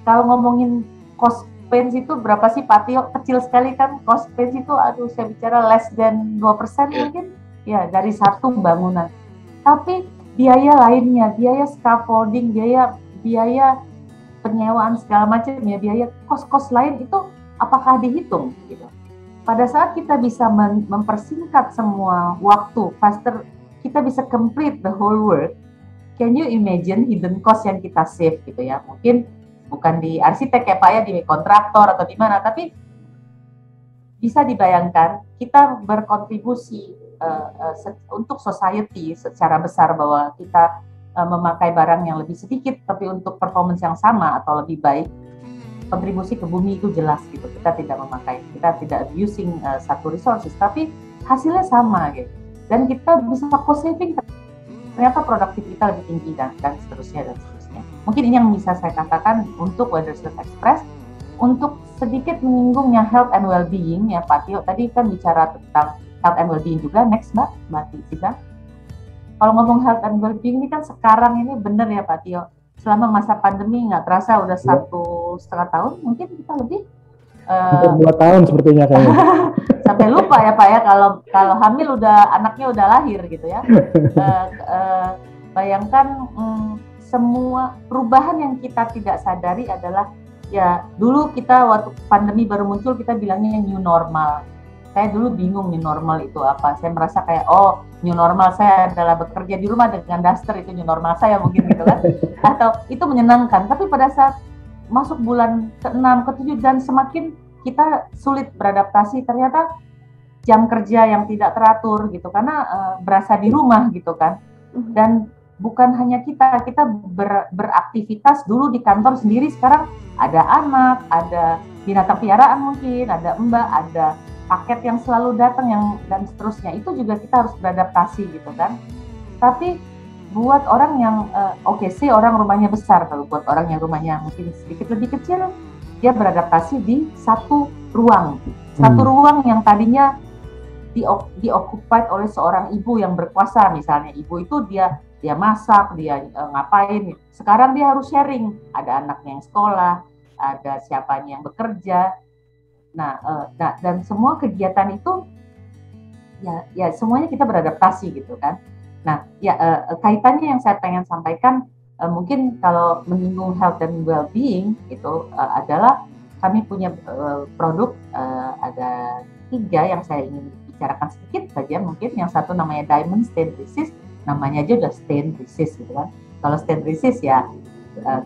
Kalau ngomongin cost pains itu berapa sih Pak Tio? Kecil sekali kan cost pains itu, saya bicara less than 2% mungkin. Ya, dari satu bangunan. Tapi biaya lainnya, biaya scaffolding, biaya penyewaan segala macam ya, biaya kos-kos lain itu apakah dihitung gitu. Pada saat kita bisa mempersingkat semua waktu, faster, kita bisa complete the whole work. Can you imagine hidden cost yang kita save gitu ya? Mungkin bukan di arsitek ya Pak ya, di kontraktor atau di mana, tapi bisa dibayangkan kita berkontribusi untuk society secara besar, bahwa kita memakai barang yang lebih sedikit tapi untuk performance yang sama atau lebih baik. Kontribusi ke bumi itu jelas gitu, kita tidak abusing satu resources, tapi hasilnya sama gitu, dan kita bisa cost saving, ternyata produktivitas kita lebih tinggi dan seterusnya. Mungkin ini yang bisa saya katakan untuk Weathersfield Express. Untuk sedikit menyinggungnya health and well-being ya Pak Tio, tadi kan bicara tentang health and well-being juga. Next Mbak Tisa. Kalau ngomong health and well-being ini kan sekarang ini benar ya Pak Tio, selama masa pandemi nggak terasa udah 1,5 tahun, mungkin kita lebih 2 tahun sepertinya kayaknya. Sampai lupa ya Pak ya, kalau hamil anaknya udah lahir gitu ya. Bayangkan semua perubahan yang kita tidak sadari adalah, ya dulu kita waktu pandemi baru muncul kita bilangnya new normal. Saya dulu bingung new normal itu apa. Saya merasa kayak, new normal saya adalah bekerja di rumah dengan daster, itu new normal saya mungkin gitu kan. Atau itu menyenangkan. Tapi pada saat masuk bulan ke-6, ke-7 dan semakin kita sulit beradaptasi, ternyata jam kerja yang tidak teratur gitu, karena berasa di rumah gitu kan. Dan bukan hanya kita beraktivitas dulu di kantor sendiri, sekarang ada anak, ada binatang piaraan mungkin, ada mbak, ada paket yang selalu datang dan seterusnya. Itu juga kita harus beradaptasi gitu kan. Tapi buat orang yang orang rumahnya besar, kalau buat orang yang rumahnya mungkin sedikit lebih kecil, dia beradaptasi di satu ruang. Satu ruang yang tadinya dioccupied oleh seorang ibu yang berkuasa, misalnya ibu itu dia masak, dia ngapain. Sekarang dia harus sharing, ada anaknya yang sekolah, ada siapanya yang bekerja. Nah, dan semua kegiatan itu ya semuanya kita beradaptasi gitu kan. Nah, kaitannya yang saya pengen sampaikan, mungkin kalau menyinggung health and well-being itu adalah kami punya produk, ada 3 yang saya ingin bicarakan sedikit saja mungkin. Yang satu namanya Diamond Stain Resist, namanya aja udah stain resist gitu kan. Kalau stain resist ya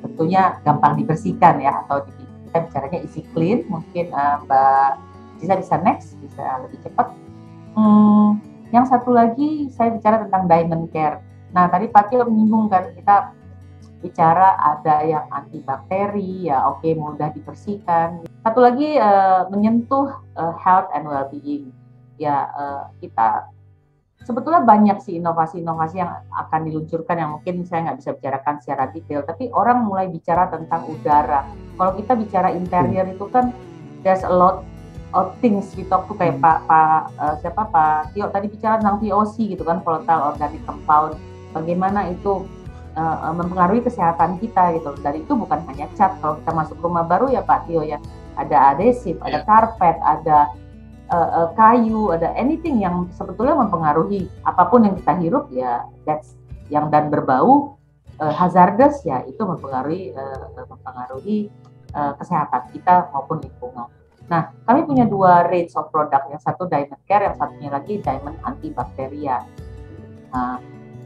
tentunya gampang dibersihkan ya, atau kita bicaranya easy clean. Mungkin Mbak bisa next, bisa lebih cepat. Yang satu lagi saya bicara tentang Diamond Care. Nah tadi Pak Tio menyinggung kan, kita bicara ada yang antibakteri ya, mudah dibersihkan. Satu lagi menyentuh health and well-being ya. Kita sebetulnya banyak sih inovasi-inovasi yang akan diluncurkan yang mungkin saya nggak bisa bicarakan secara detail, tapi orang mulai bicara tentang udara. Kalau kita bicara interior itu kan there's a lot of things we talk to, kayak Pak Tio tadi bicara tentang VOC gitu kan, volatile organic compound, bagaimana itu mempengaruhi kesehatan kita gitu. Dan itu bukan hanya cat. Kalau kita masuk rumah baru ya Pak Tio ya, ada adhesif, ada karpet, ada kayu, ada anything yang sebetulnya mempengaruhi apapun yang kita hirup ya, yang dan berbau hazardous ya, itu mempengaruhi kesehatan kita maupun lingkungan. Nah, kami punya 2 range of product, yang satu Diamond Care, yang satunya lagi Diamond Antibakteria.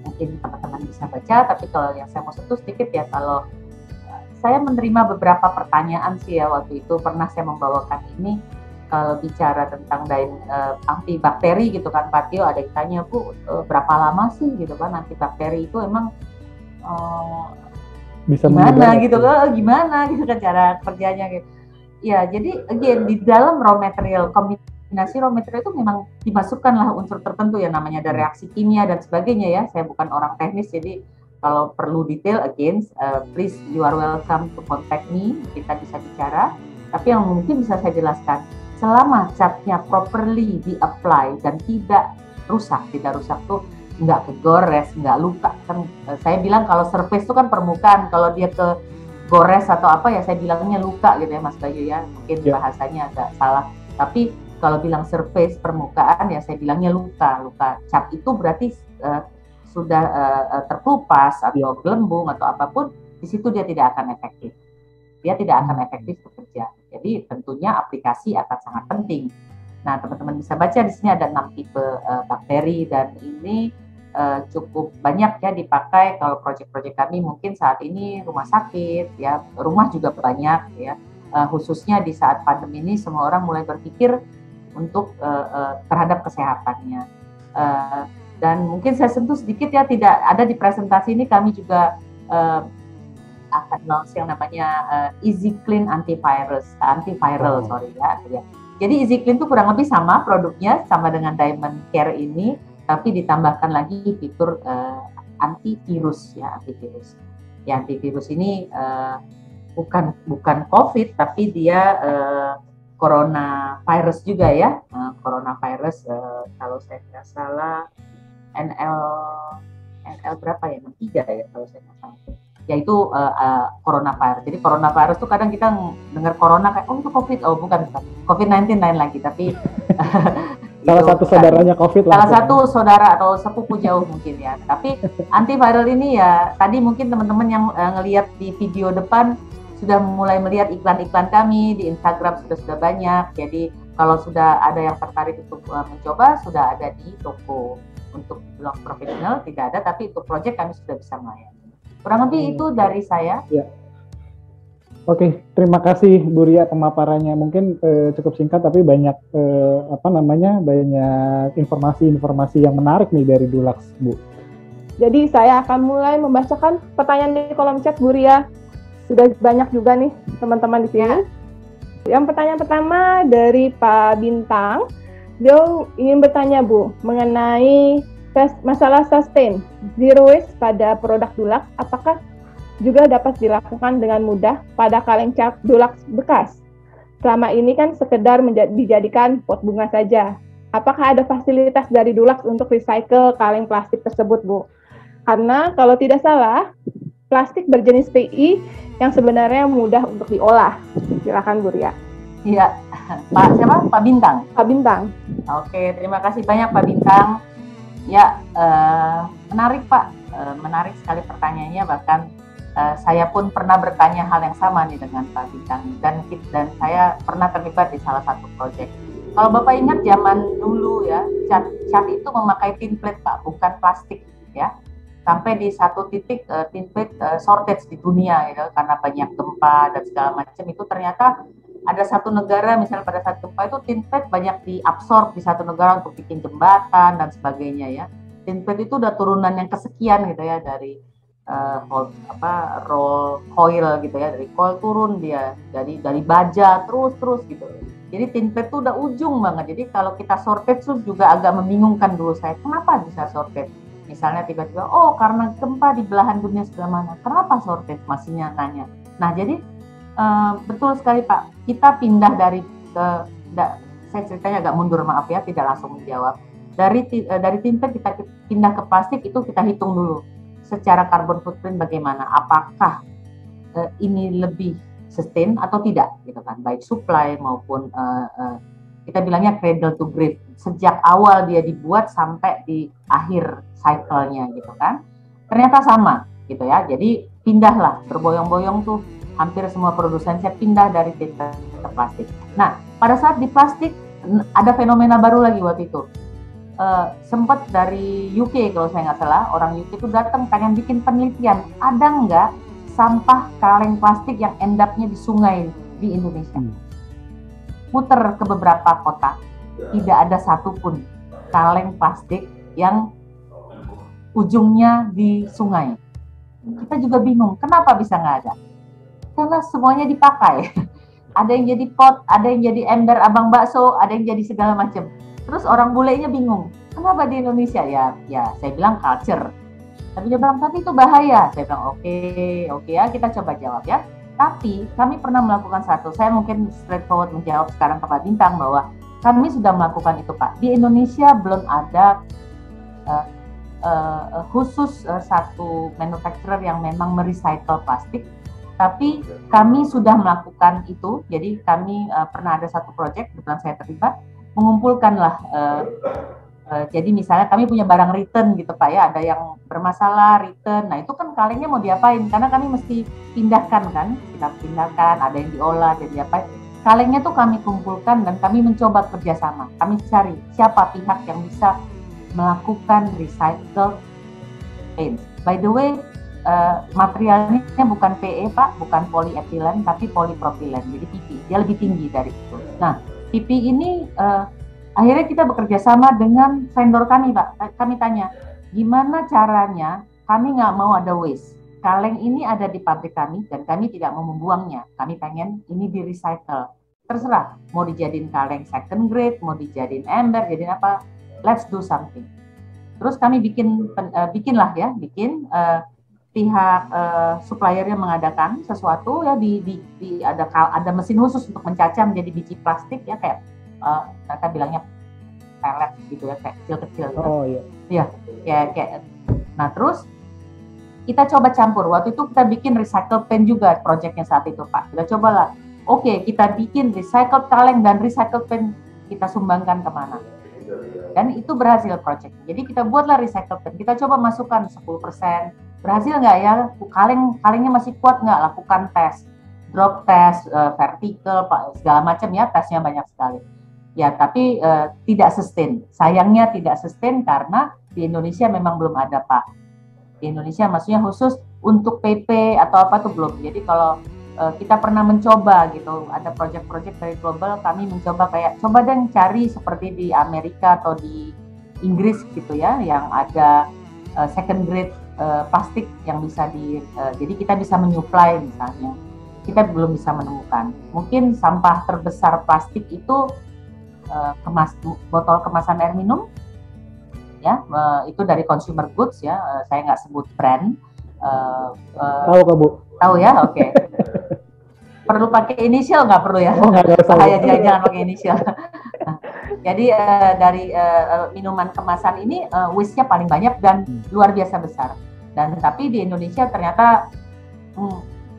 Mungkin teman-teman bisa baca, tapi kalau yang saya mau sentuh sedikit ya, kalau saya menerima beberapa pertanyaan sih ya, waktu itu pernah saya membawakan ini, kalau bicara tentang antibakteri gitu kan, Pak Tio, ada yang tanya, Bu, berapa lama sih gitu kan antibakteri itu emang bisa gimana gitu kan cara kerjanya gitu. Ya, jadi again di dalam raw material, kombinasi raw material itu memang dimasukkanlah unsur tertentu ya, namanya ada reaksi kimia dan sebagainya ya. Saya bukan orang teknis, jadi kalau perlu detail again, please you are welcome to contact me, kita bisa bicara. Tapi yang mungkin bisa saya jelaskan, selama catnya properly di-apply dan tidak rusak tuh nggak kegores, nggak luka. Kan saya bilang kalau surface itu kan permukaan, kalau dia ke gores atau apa ya saya bilangnya luka gitu ya Mas Bayu ya, mungkin bahasanya agak salah, tapi kalau bilang surface permukaan ya saya bilangnya luka. Cat itu berarti sudah terkelupas atau gelembung atau apapun, di situ dia tidak akan efektif bekerja. Jadi tentunya aplikasi akan sangat penting. Nah, teman-teman bisa baca di sini ada 6 tipe bakteri, dan ini cukup banyak ya dipakai kalau proyek-proyek kami. Mungkin saat ini rumah sakit ya, rumah juga banyak ya, khususnya di saat pandemi ini semua orang mulai berpikir untuk terhadap kesehatannya. Dan mungkin saya sentuh sedikit ya, tidak ada di presentasi ini, kami juga akan launch yang namanya Easy Clean Antiviral. Jadi Easy Clean itu kurang lebih sama produknya, sama dengan Diamond Care ini, tapi ditambahkan lagi fitur antivirus. Ya, antivirus ini bukan COVID, tapi dia coronavirus juga ya. Coronavirus kalau saya tidak salah NL berapa ya? 3 ya kalau saya tidak salah. Yaitu coronavirus. Jadi coronavirus itu kadang kita dengar corona kayak itu COVID, bukan COVID-19 lain lagi, tapi salah satu saudaranya COVID lah. Salah satu saudara atau sepupu jauh mungkin ya. Tapi antiviral ini ya, tadi mungkin teman-teman yang ngelihat di video depan sudah mulai melihat iklan-iklan kami di Instagram sudah banyak. Jadi kalau sudah ada yang tertarik untuk mencoba, sudah ada di toko. Untuk blog profesional tidak ada, tapi untuk proyek kami sudah bisa melayani. Kurang lebih itu dari saya. Ya. Oke, terima kasih Bu Ria pemaparannya. Mungkin cukup singkat tapi banyak banyak informasi yang menarik nih dari Dulux, Bu. Jadi saya akan mulai membacakan pertanyaan di kolom chat, Bu Ria. Sudah banyak juga nih teman-teman di sini. Yang pertanyaan pertama dari Pak Bintang. Dia ingin bertanya, Bu, mengenai masalah sustain zero waste pada produk Dulux, apakah juga dapat dilakukan dengan mudah pada kaleng cat Dulux bekas? Selama ini kan sekedar dijadikan pot bunga saja. Apakah ada fasilitas dari Dulux untuk recycle kaleng plastik tersebut, Bu? Karena kalau tidak salah, plastik berjenis PI yang sebenarnya mudah untuk diolah. Silakan, Bu Ria. Iya, Pak siapa? Pak Bintang. Pak Bintang. Oke, terima kasih banyak Pak Bintang. Ya, menarik Pak, menarik sekali pertanyaannya. Bahkan saya pun pernah bertanya hal yang sama nih dengan Pak Bintang, dan saya pernah terlibat di salah satu proyek. Kalau Bapak ingat zaman dulu ya, cat itu memakai tin plate Pak, bukan plastik ya. Sampai di satu titik tin plate shortage di dunia ya, karena banyak gempa dan segala macam. Itu ternyata ada satu negara, misalnya pada saat gempa itu tin plate banyak diabsorb di satu negara untuk bikin jembatan dan sebagainya ya. Tin plate itu udah turunan yang kesekian gitu ya, dari roll coil gitu ya, dari coil turun dia, dari baja terus gitu. Jadi tin plate itu udah ujung banget. Jadi kalau kita shortage itu juga agak membingungkan dulu saya. Kenapa bisa shortage? Misalnya tiba-tiba, karena gempa di belahan dunia sebelah mana. Kenapa shortage? Masihnya nanya. Nah, jadi betul sekali Pak. Kita pindah saya ceritanya agak mundur, maaf ya, tidak langsung menjawab. Dari tin plate kita pindah ke plastik, itu kita hitung dulu. Secara carbon footprint bagaimana? Apakah ini lebih sustain atau tidak, gitu kan, baik supply maupun kita bilangnya cradle to grave, sejak awal dia dibuat sampai di akhir cycle-nya, gitu kan. Ternyata sama, gitu ya. Jadi pindahlah, berboyong-boyong tuh hampir semua produsen saya pindah dari paper ke plastik. Nah, pada saat di plastik ada fenomena baru lagi waktu itu. Sempat dari UK kalau saya nggak salah, orang UK itu datang pengen bikin penelitian, ada nggak sampah kaleng plastik yang end up-nya di sungai di Indonesia. Muter ke beberapa kota, tidak ada satupun kaleng plastik yang ujungnya di sungai. Kita juga bingung, kenapa bisa nggak ada? Karena semuanya dipakai. Ada yang jadi pot, ada yang jadi ember abang bakso, ada yang jadi segala macam. Terus orang bulenya bingung, kenapa di Indonesia? Ya saya bilang culture. Tapi dia bilang, tapi itu bahaya. Saya bilang, oke ya, kita coba jawab ya. Tapi kami pernah melakukan satu, saya mungkin straightforward menjawab sekarang ke Pak Bintang bahwa kami sudah melakukan itu Pak. Di Indonesia belum ada khusus satu manufacturer yang memang merecycle plastik. Tapi kami sudah melakukan itu, jadi kami pernah ada satu proyek, kebetulan saya terlibat, mengumpulkanlah, jadi misalnya kami punya barang return gitu Pak ya, ada yang bermasalah return, nah itu kan kalengnya mau diapain, karena kami mesti pindahkan kan, kita pindahkan, ada yang diolah, jadi apa, kalengnya tuh kami kumpulkan dan kami mencoba kerjasama, kami cari siapa pihak yang bisa melakukan recycle paint. By the way, materialnya bukan PE Pak, bukan polyethylene, tapi polypropylen, jadi PP, dia lebih tinggi dari itu. Nah, PP ini akhirnya kita bekerja sama dengan vendor kami Pak. Kami tanya, gimana caranya kami nggak mau ada waste. Kaleng ini ada di pabrik kami dan kami tidak mau membuangnya. Kami pengen ini di recycle. Terserah, mau dijadiin kaleng second grade, mau dijadiin ember, jadiin apa, let's do something. Terus kami bikin pihak suppliernya mengadakan sesuatu ya, ada mesin khusus untuk mencacah menjadi biji plastik ya, kayak mereka bilangnya pellet gitu ya, kayak kecil-kecil gitu. Oh iya. Ya kayak. Nah terus kita coba campur. Waktu itu kita bikin recycle pen juga proyeknya saat itu Pak. Kita cobalah. Oke, kita bikin recycle kaleng dan recycle pen, kita sumbangkan kemana? Dan itu berhasil proyeknya. Jadi kita buatlah recycle pen. Kita coba masukkan 10%. Berhasil nggak ya? Kalengnya masih kuat nggak? Lakukan tes, drop test, vertical, segala macam ya, tesnya banyak sekali. Ya, tapi tidak sustain. Sayangnya tidak sustain karena di Indonesia memang belum ada Pak. Di Indonesia maksudnya khusus untuk PP atau apa tuh belum. Jadi kalau kita pernah mencoba gitu, ada proyek-proyek dari global, kami mencoba kayak coba dan cari seperti di Amerika atau di Inggris gitu ya, yang ada second grade plastik yang bisa jadi kita bisa menyuplai misalnya. Kita belum bisa menemukan. Mungkin sampah terbesar plastik itu botol kemasan air minum, ya itu dari consumer goods ya. Saya nggak sebut brand. Tahu Kak Bu? Tahu ya, oke. Perlu pakai inisial nggak perlu ya? Oh, Bahaya, jangan pakai inisial. Nah, jadi dari minuman kemasan ini waste-nya paling banyak dan luar biasa besar. Dan tapi di Indonesia ternyata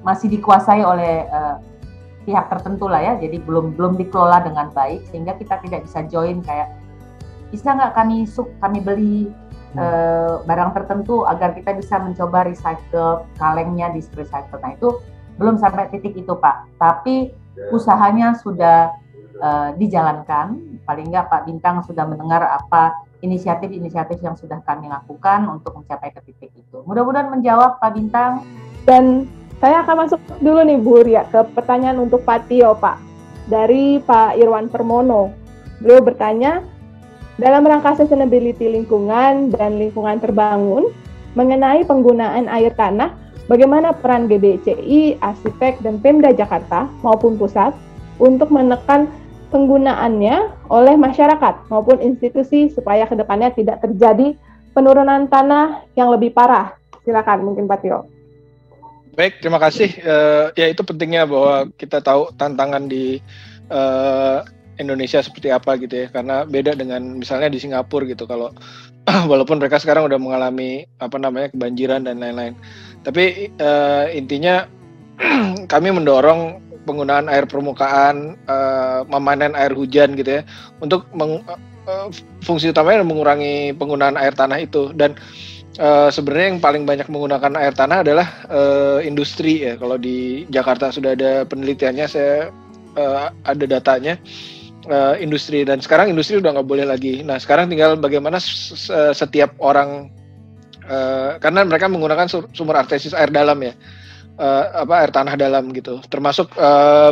masih dikuasai oleh pihak tertentu lah ya. Jadi belum dikelola dengan baik sehingga kita tidak bisa join kayak bisa nggak kami beli barang tertentu agar kita bisa mencoba recycle kalengnya di recycle. Nah itu belum sampai titik itu Pak. Tapi usahanya sudah dijalankan. Paling nggak Pak Bintang sudah mendengar apa inisiatif-inisiatif yang sudah kami lakukan untuk mencapai ke titik itu. Mudah-mudahan menjawab Pak Bintang. Dan saya akan masuk dulu nih Bu Ria ke pertanyaan untuk Pak Tio Pak. Dari Pak Irwan Permono. Beliau bertanya, dalam rangka sustainability lingkungan dan lingkungan terbangun, mengenai penggunaan air tanah, bagaimana peran GBCI, Arsitek, dan Pemda Jakarta maupun pusat untuk menekan penggunaannya oleh masyarakat maupun institusi supaya kedepannya tidak terjadi penurunan tanah yang lebih parah. Silakan mungkin Pak Tio. Baik, terima kasih. Ya itu pentingnya bahwa kita tahu tantangan di Indonesia seperti apa gitu ya, karena beda dengan misalnya di Singapura gitu. Kalau walaupun mereka sekarang udah mengalami kebanjiran dan lain-lain, tapi intinya kami mendorong penggunaan air permukaan, memanen air hujan gitu ya, untuk fungsi utamanya mengurangi penggunaan air tanah itu. Dan sebenarnya yang paling banyak menggunakan air tanah adalah industri ya. Kalau di Jakarta sudah ada penelitiannya, saya ada datanya, industri, dan sekarang industri udah nggak boleh lagi. Nah sekarang tinggal bagaimana setiap orang, karena mereka menggunakan sumber artesis air dalam ya, air tanah dalam gitu, termasuk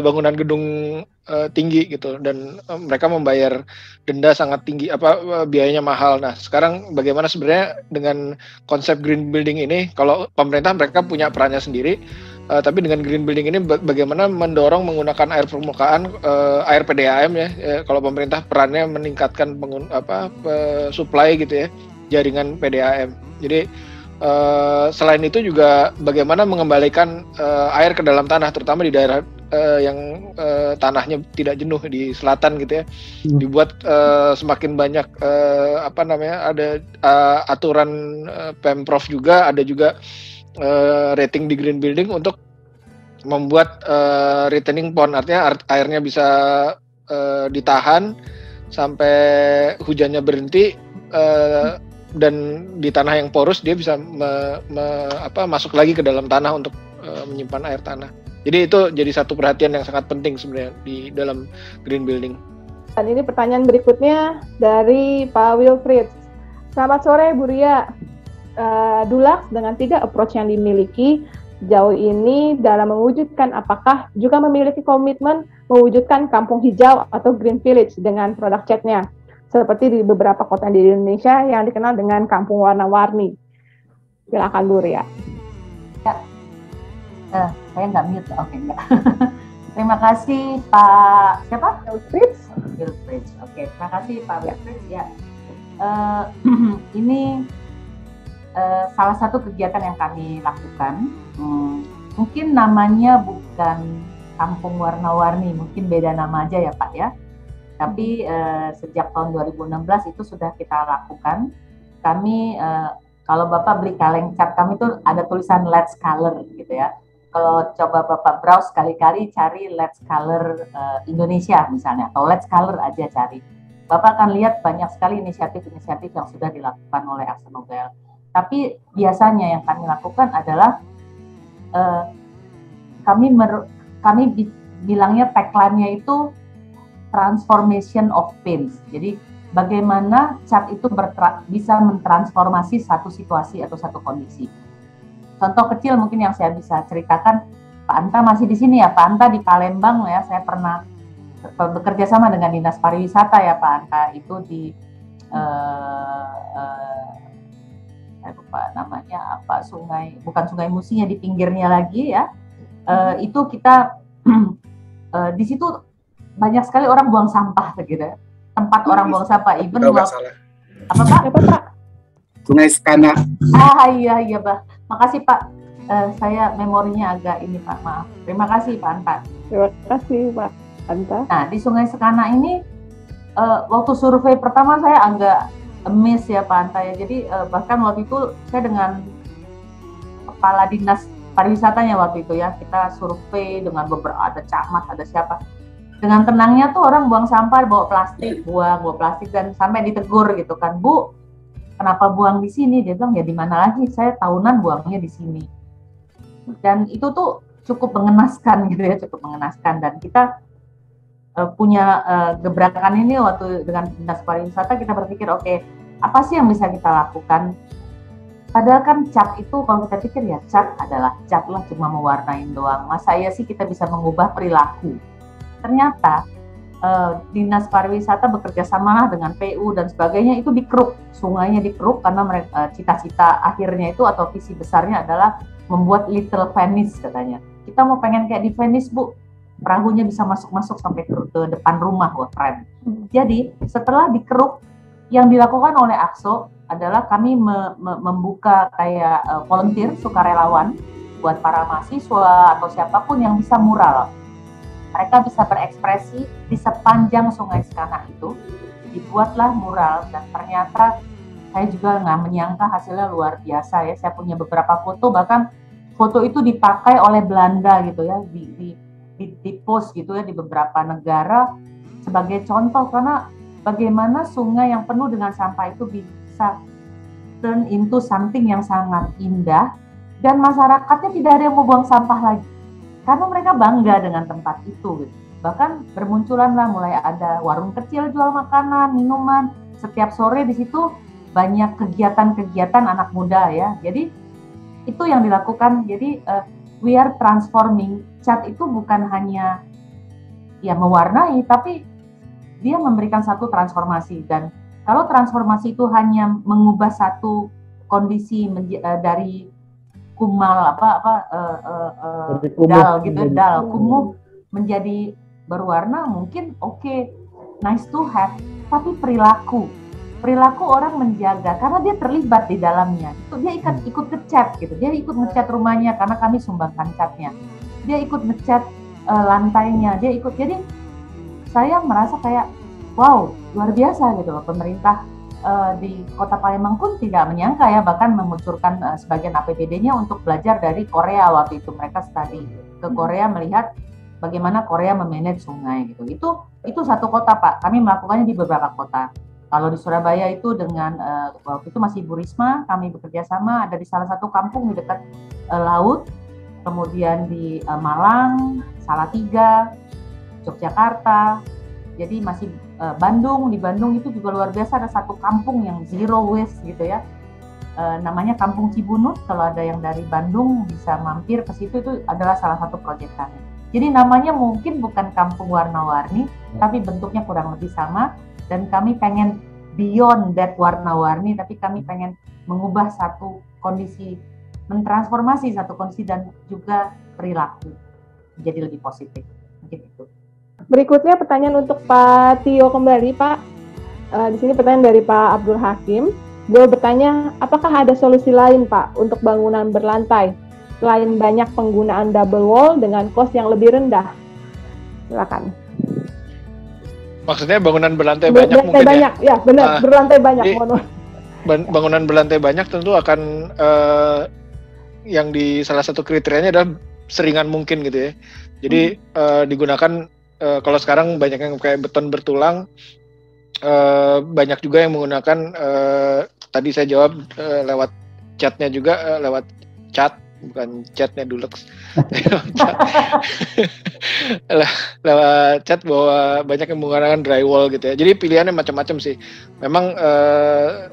bangunan gedung tinggi gitu, dan mereka membayar denda sangat tinggi, biayanya mahal. Nah sekarang bagaimana sebenarnya dengan konsep green building ini? Kalau pemerintah mereka punya perannya sendiri, tapi dengan green building ini bagaimana mendorong menggunakan air permukaan, air PDAM ya. Kalau pemerintah perannya meningkatkan supply gitu ya, jaringan PDAM. Jadi selain itu juga bagaimana mengembalikan air ke dalam tanah, terutama di daerah yang tanahnya tidak jenuh di selatan gitu ya. Dibuat semakin banyak ada aturan Pemprov juga, ada juga rating di green building untuk membuat retaining pond, artinya airnya bisa ditahan sampai hujannya berhenti, dan di tanah yang porus dia bisa masuk lagi ke dalam tanah untuk menyimpan air tanah. Jadi itu jadi satu perhatian yang sangat penting sebenarnya di dalam green building. Dan ini pertanyaan berikutnya dari Pak Wilfried. Selamat sore Bu Ria. Dulux dengan 3 approach yang dimiliki jauh ini dalam mewujudkan, apakah juga memiliki komitmen mewujudkan kampung hijau atau green village dengan produk catnya, seperti di beberapa kota di Indonesia yang dikenal dengan kampung warna-warni? Silakan Bu Ria. Ya, saya nggak mute, oke enggak. Terima kasih Pak siapa? Wilfried. Oke, terima kasih Pak Wilfried ya. Ini salah satu kegiatan yang kami lakukan. Mungkin namanya bukan kampung warna-warni, mungkin beda nama aja ya Pak ya. Tapi sejak tahun 2016 itu sudah kita lakukan. Kami kalau Bapak beli kaleng cat kami itu ada tulisan Let's Color gitu ya. Kalau coba Bapak browse sekali-kali cari Let's Color Indonesia misalnya, atau Let's Color aja cari. Bapak akan lihat banyak sekali inisiatif-inisiatif yang sudah dilakukan oleh AkzoNobel. Tapi biasanya yang kami lakukan adalah kami bilangnya tagline-nya itu transformation of paints. Jadi bagaimana cat itu bisa mentransformasi satu situasi atau satu kondisi. Contoh kecil mungkin yang saya bisa ceritakan, Pak Anta masih di sini ya, Pak Anta di Palembang ya, saya pernah bekerja sama dengan Dinas Pariwisata ya Pak Anta, itu di saya lupa namanya apa, bukan Sungai Musi, di pinggirnya lagi ya, itu kita di situ banyak sekali orang buang sampah gitu ya, tempat orang buang sampah, even apa Pak? Sungai Sekana. Iya Pak, makasih Pak, saya memorinya agak ini Pak, maaf. Terima kasih Pak Anta. Terima kasih Pak Anta. Nah di Sungai Sekana ini waktu survei pertama saya agak miss ya Pak Anta ya. Jadi bahkan waktu itu saya dengan kepala dinas pariwisatanya waktu itu ya, kita survei dengan beberapa, ada camat, ada siapa. Dengan tenangnya tuh orang buang sampah, bawa plastik, dan sampai ditegur gitu kan, Bu, kenapa buang di sini? Dia bilang ya di mana lagi, saya tahunan buangnya di sini. Dan itu tuh cukup mengenaskan gitu ya, cukup mengenaskan. Dan kita punya gebrakan ini waktu dengan dinas pariwisata, kita berpikir oke, apa sih yang bisa kita lakukan? Padahal kan cat itu kalau kita pikir ya cat adalah cat lah, cuma mewarnain doang. Masa ya sih kita bisa mengubah perilaku? Ternyata dinas pariwisata bekerja samalah dengan PU dan sebagainya, itu dikeruk, sungainya dikeruk karena mereka cita-cita akhirnya itu atau visi besarnya adalah membuat Little Venice katanya. Kita mau pengen kayak di Venice Bu, perahunya bisa masuk-masuk sampai ke depan rumah, wah keren. Jadi setelah dikeruk, yang dilakukan oleh Akso adalah kami membuka kayak volunteer, sukarelawan buat para mahasiswa atau siapapun yang bisa mural. Mereka bisa berekspresi di sepanjang Sungai Sekana itu, dibuatlah mural, dan ternyata saya juga nggak menyangka hasilnya luar biasa ya. Saya punya beberapa foto, bahkan foto itu dipakai oleh Belanda gitu ya, di post gitu ya di beberapa negara sebagai contoh, karena bagaimana sungai yang penuh dengan sampah itu bisa turn into something yang sangat indah dan masyarakatnya tidak ada yang mau buang sampah lagi karena mereka bangga dengan tempat itu gitu. Bahkan bermunculan lah mulai ada warung kecil jual makanan, minuman, setiap sore di situ banyak kegiatan-kegiatan anak muda ya. Jadi itu yang dilakukan. Jadi we are transforming. Cat itu bukan hanya ya mewarnai, tapi dia memberikan satu transformasi. Dan kalau transformasi itu hanya mengubah satu kondisi dari kumal dal kumuh menjadi berwarna, mungkin oke, nice to have, tapi perilaku orang menjaga karena dia terlibat di dalamnya. Itu dia ikut ngecat gitu, dia ikut ngecat rumahnya karena kami sumbangkan catnya, dia ikut ngecat lantainya, dia ikut. Jadi saya merasa kayak wow, luar biasa gitu loh. Pemerintah di Kota Palembang pun tidak menyangka ya, bahkan mengucurkan sebagian APBD-nya untuk belajar dari Korea waktu itu. Mereka studi ke Korea melihat bagaimana Korea memanage sungai gitu. Itu satu kota Pak. Kami melakukannya di beberapa kota. Kalau di Surabaya itu dengan waktu itu masih Bu Risma, kami bekerja sama ada di salah satu kampung di dekat laut. Kemudian di Malang, Salatiga, Yogyakarta. Jadi masih Bandung, di Bandung itu juga luar biasa, ada satu kampung yang zero waste gitu ya, namanya Kampung Cibunut. Kalau ada yang dari Bandung bisa mampir ke situ, itu adalah salah satu proyek kami. Jadi namanya mungkin bukan kampung warna-warni, tapi bentuknya kurang lebih sama, dan kami pengen beyond that warna-warni, tapi kami pengen mengubah satu kondisi, mentransformasi satu kondisi dan juga perilaku jadi lebih positif, mungkin itu. Berikutnya pertanyaan untuk Pak Tio kembali, Pak. Di sini pertanyaan dari Pak Abdul Hakim. Beliau bertanya, apakah ada solusi lain, Pak, untuk bangunan berlantai selain banyak penggunaan double wall dengan cost yang lebih rendah? Silakan. Maksudnya bangunan berlantai banyak mungkin banyak, ya benar, berlantai banyak. Bangunan berlantai banyak tentu akan yang di salah satu kriterianya adalah seringan mungkin gitu ya. Jadi digunakan. Kalau sekarang banyak yang kayak beton bertulang, banyak juga yang menggunakan tadi saya jawab lewat catnya juga, lewat cat, bukan catnya Dulux, lewat cat, bahwa banyak yang menggunakan drywall gitu ya. Jadi pilihannya macam-macam sih. Memang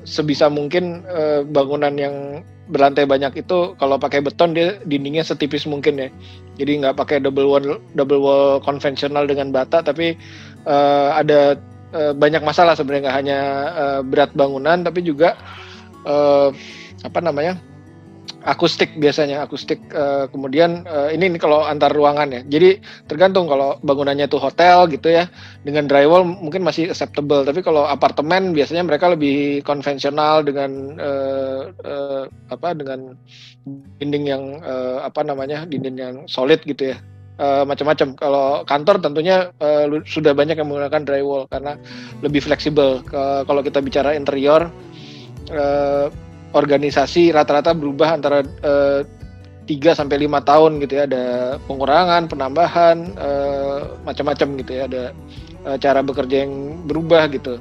sebisa mungkin bangunan yang berlantai banyak itu kalau pakai beton dia dindingnya setipis mungkin ya. Jadi nggak pakai double wall konvensional dengan bata, tapi ada banyak masalah sebenarnya, nggak hanya berat bangunan tapi juga akustik biasanya, kemudian ini kalau antar ruangan ya. Jadi tergantung, kalau bangunannya itu hotel gitu ya, dengan drywall mungkin masih acceptable, tapi kalau apartemen biasanya mereka lebih konvensional dengan dengan dinding yang dinding yang solid gitu ya. Macam-macam. Kalau kantor tentunya sudah banyak yang menggunakan drywall karena lebih fleksibel. Kalau kita bicara interior, organisasi rata-rata berubah antara 3 sampai 5 tahun gitu ya, ada pengurangan, penambahan, macam-macam gitu ya, ada cara bekerja yang berubah gitu.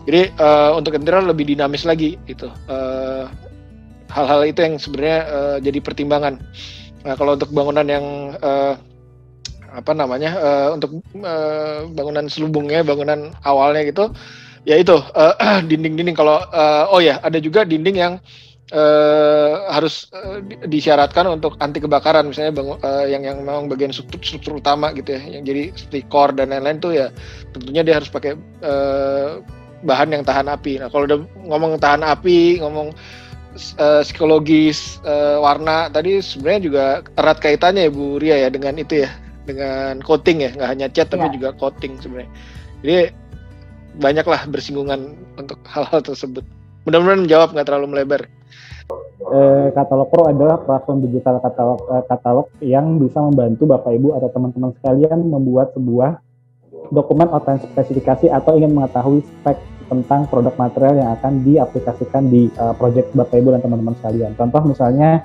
Jadi untuk interior lebih dinamis lagi gitu. Hal-hal itu yang sebenarnya jadi pertimbangan. Nah, kalau untuk bangunan yang untuk bangunan selubungnya, bangunan awalnya gitu, ya itu dinding-dinding. Kalau ada juga dinding yang harus disyaratkan untuk anti kebakaran, misalnya yang memang bagian struktur utama gitu ya, yang jadi seperti core dan lain-lain tuh ya tentunya dia harus pakai bahan yang tahan api. Nah, kalau udah ngomong tahan api, ngomong psikologis, warna tadi sebenarnya juga erat kaitannya ya Bu Ria ya dengan itu ya, dengan coating ya, nggak hanya cat tapi juga coating sebenarnya. Jadi banyaklah bersinggungan untuk hal-hal tersebut. Mudah-mudahan menjawab, nggak terlalu melebar. Katalog Pro adalah platform digital katalog yang bisa membantu Bapak Ibu atau teman-teman sekalian membuat sebuah dokumen outline spesifikasi atau ingin mengetahui spek tentang produk material yang akan diaplikasikan di proyek Bapak Ibu dan teman-teman sekalian. Contoh misalnya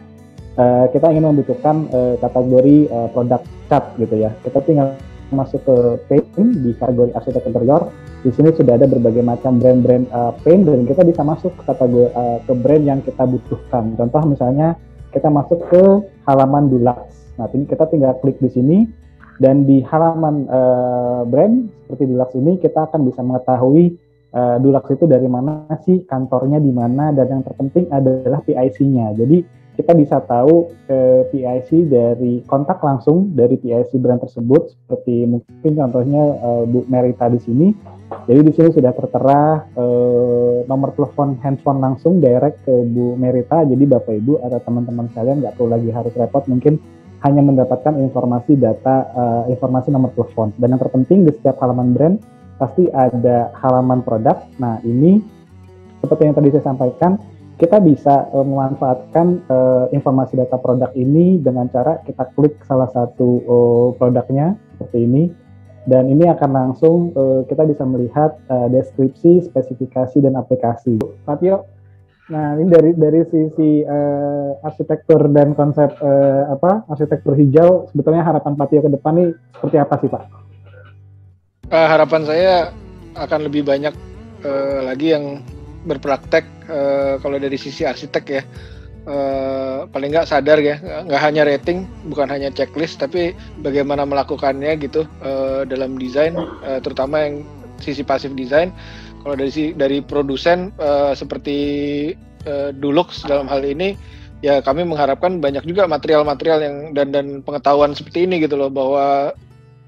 kita ingin membutuhkan kategori produk cat gitu ya. Kita tinggal masuk ke paint di kategori arsitek interior. Di sini sudah ada berbagai macam brand-brand paint dan kita bisa masuk ke kategori ke brand yang kita butuhkan. Contoh misalnya kita masuk ke halaman Dulux. Nah, kita tinggal klik di sini dan di halaman brand seperti Dulux ini kita akan bisa mengetahui Dulux itu dari mana sih, kantornya di mana, dan yang terpenting adalah PIC-nya. Jadi kita bisa tahu PIC dari kontak langsung dari PIC brand tersebut, seperti mungkin contohnya Bu Merita di sini. Jadi di sini sudah tertera nomor telepon handphone langsung direct ke Bu Merita. Jadi Bapak Ibu atau teman-teman sekalian nggak perlu lagi harus repot, mungkin hanya mendapatkan informasi data, informasi nomor telepon. Dan yang terpenting di setiap halaman brand pasti ada halaman produk. Nah ini seperti yang tadi saya sampaikan, kita bisa memanfaatkan informasi data produk ini dengan cara kita klik salah satu produknya seperti ini, dan ini akan langsung kita bisa melihat deskripsi, spesifikasi, dan aplikasi. Pak Tio, nah ini dari sisi arsitektur dan konsep arsitektur hijau, sebetulnya harapan Pak Tio ke depan nih seperti apa sih Pak? Harapan saya akan lebih banyak lagi yang berpraktek kalau dari sisi arsitek ya, paling nggak sadar ya, nggak hanya rating, bukan hanya checklist, tapi bagaimana melakukannya gitu dalam desain, terutama yang sisi pasif desain. Kalau dari produsen seperti Dulux dalam hal ini, ya kami mengharapkan banyak juga material-material yang dan pengetahuan seperti ini gitu loh, bahwa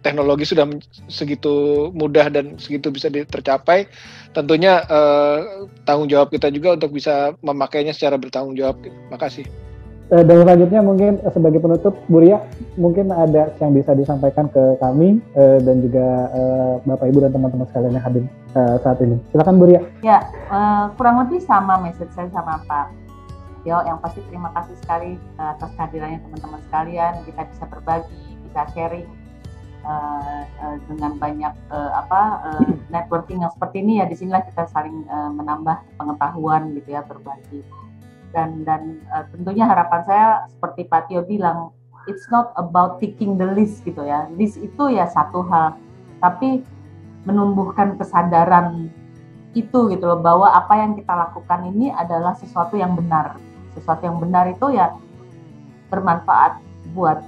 teknologi sudah segitu mudah dan segitu bisa tercapai. Tentunya tanggung jawab kita juga untuk bisa memakainya secara bertanggung jawab. Terima kasih. Dan selanjutnya mungkin sebagai penutup, Bu Ria, mungkin ada yang bisa disampaikan ke kami dan juga Bapak Ibu dan teman-teman sekalian yang hadir saat ini. Silakan Bu Ria. Ya, kurang lebih sama message saya sama Pak Tio. Yang pasti terima kasih sekali atas kehadirannya teman-teman sekalian. Kita bisa berbagi, bisa sharing dengan banyak networking yang seperti ini ya. Disinilah kita saling menambah pengetahuan gitu ya, berbagi, dan tentunya harapan saya seperti Pak Tio bilang, it's not about ticking the list gitu ya. List itu ya satu hal, tapi menumbuhkan kesadaran itu gitu loh, bahwa apa yang kita lakukan ini adalah sesuatu yang benar. Sesuatu yang benar itu ya bermanfaat buat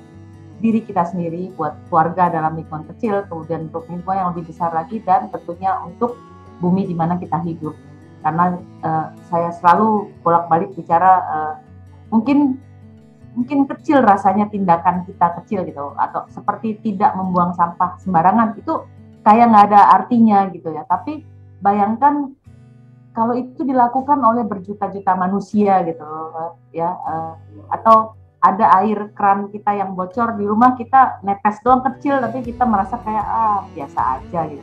diri kita sendiri, buat keluarga dalam lingkungan kecil, kemudian untuk lingkungan yang lebih besar lagi, dan tentunya untuk bumi di mana kita hidup. Karena saya selalu bolak-balik bicara, mungkin kecil rasanya tindakan kita kecil gitu, atau seperti tidak membuang sampah sembarangan, itu kayak nggak ada artinya gitu ya. Tapi bayangkan kalau itu dilakukan oleh berjuta-juta manusia gitu ya, atau ada air keran kita yang bocor di rumah, kita netes doang kecil, tapi kita merasa kayak biasa aja gitu.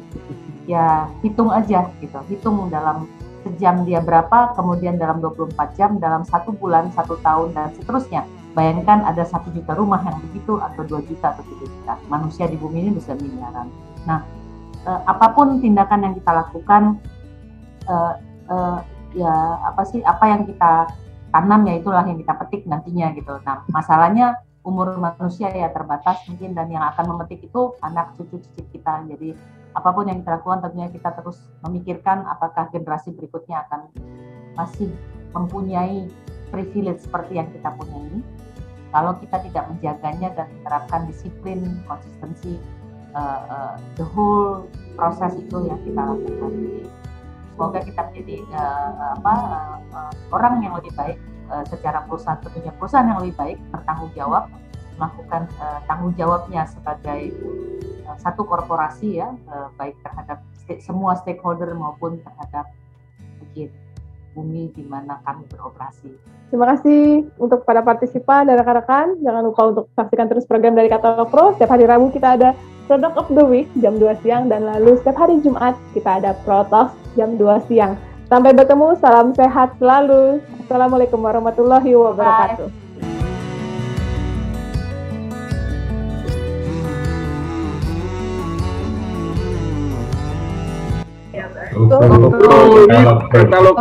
Ya hitung aja gitu, hitung dalam sejam dia berapa, kemudian dalam 24 jam, dalam 1 bulan, 1 tahun, dan seterusnya. Bayangkan ada 1 juta rumah yang begitu, atau 2 juta, atau 3 juta. Manusia di bumi ini bisa miliaran. Nah, apapun tindakan yang kita lakukan, apa yang kita tanam ya itulah yang kita petik nantinya gitu. Nah, masalahnya umur manusia ya terbatas mungkin, dan yang akan memetik itu anak cucu kita. Jadi apapun yang kita lakukan tentunya kita terus memikirkan apakah generasi berikutnya akan masih mempunyai privilege seperti yang kita punya ini. Kalau kita tidak menjaganya dan menerapkan disiplin, konsistensi, the whole proses itu yang kita lakukan. Jadi semoga kita menjadi orang yang lebih baik secara perusahaan, tentunya perusahaan yang lebih baik, bertanggung jawab, melakukan tanggung jawabnya sebagai satu korporasi ya, baik terhadap semua stakeholder maupun terhadap bumi di mana kami beroperasi. Terima kasih untuk para partisipan dan rekan-rekan. Jangan lupa untuk saksikan terus program dari Katalog Pro. Setiap hari Rabu kita ada Product of the Week jam 2 siang, dan lalu setiap hari Jumat kita ada Pro Talks jam 2 siang. Sampai bertemu, salam sehat selalu. Assalamualaikum warahmatullahi wabarakatuh. Katalog.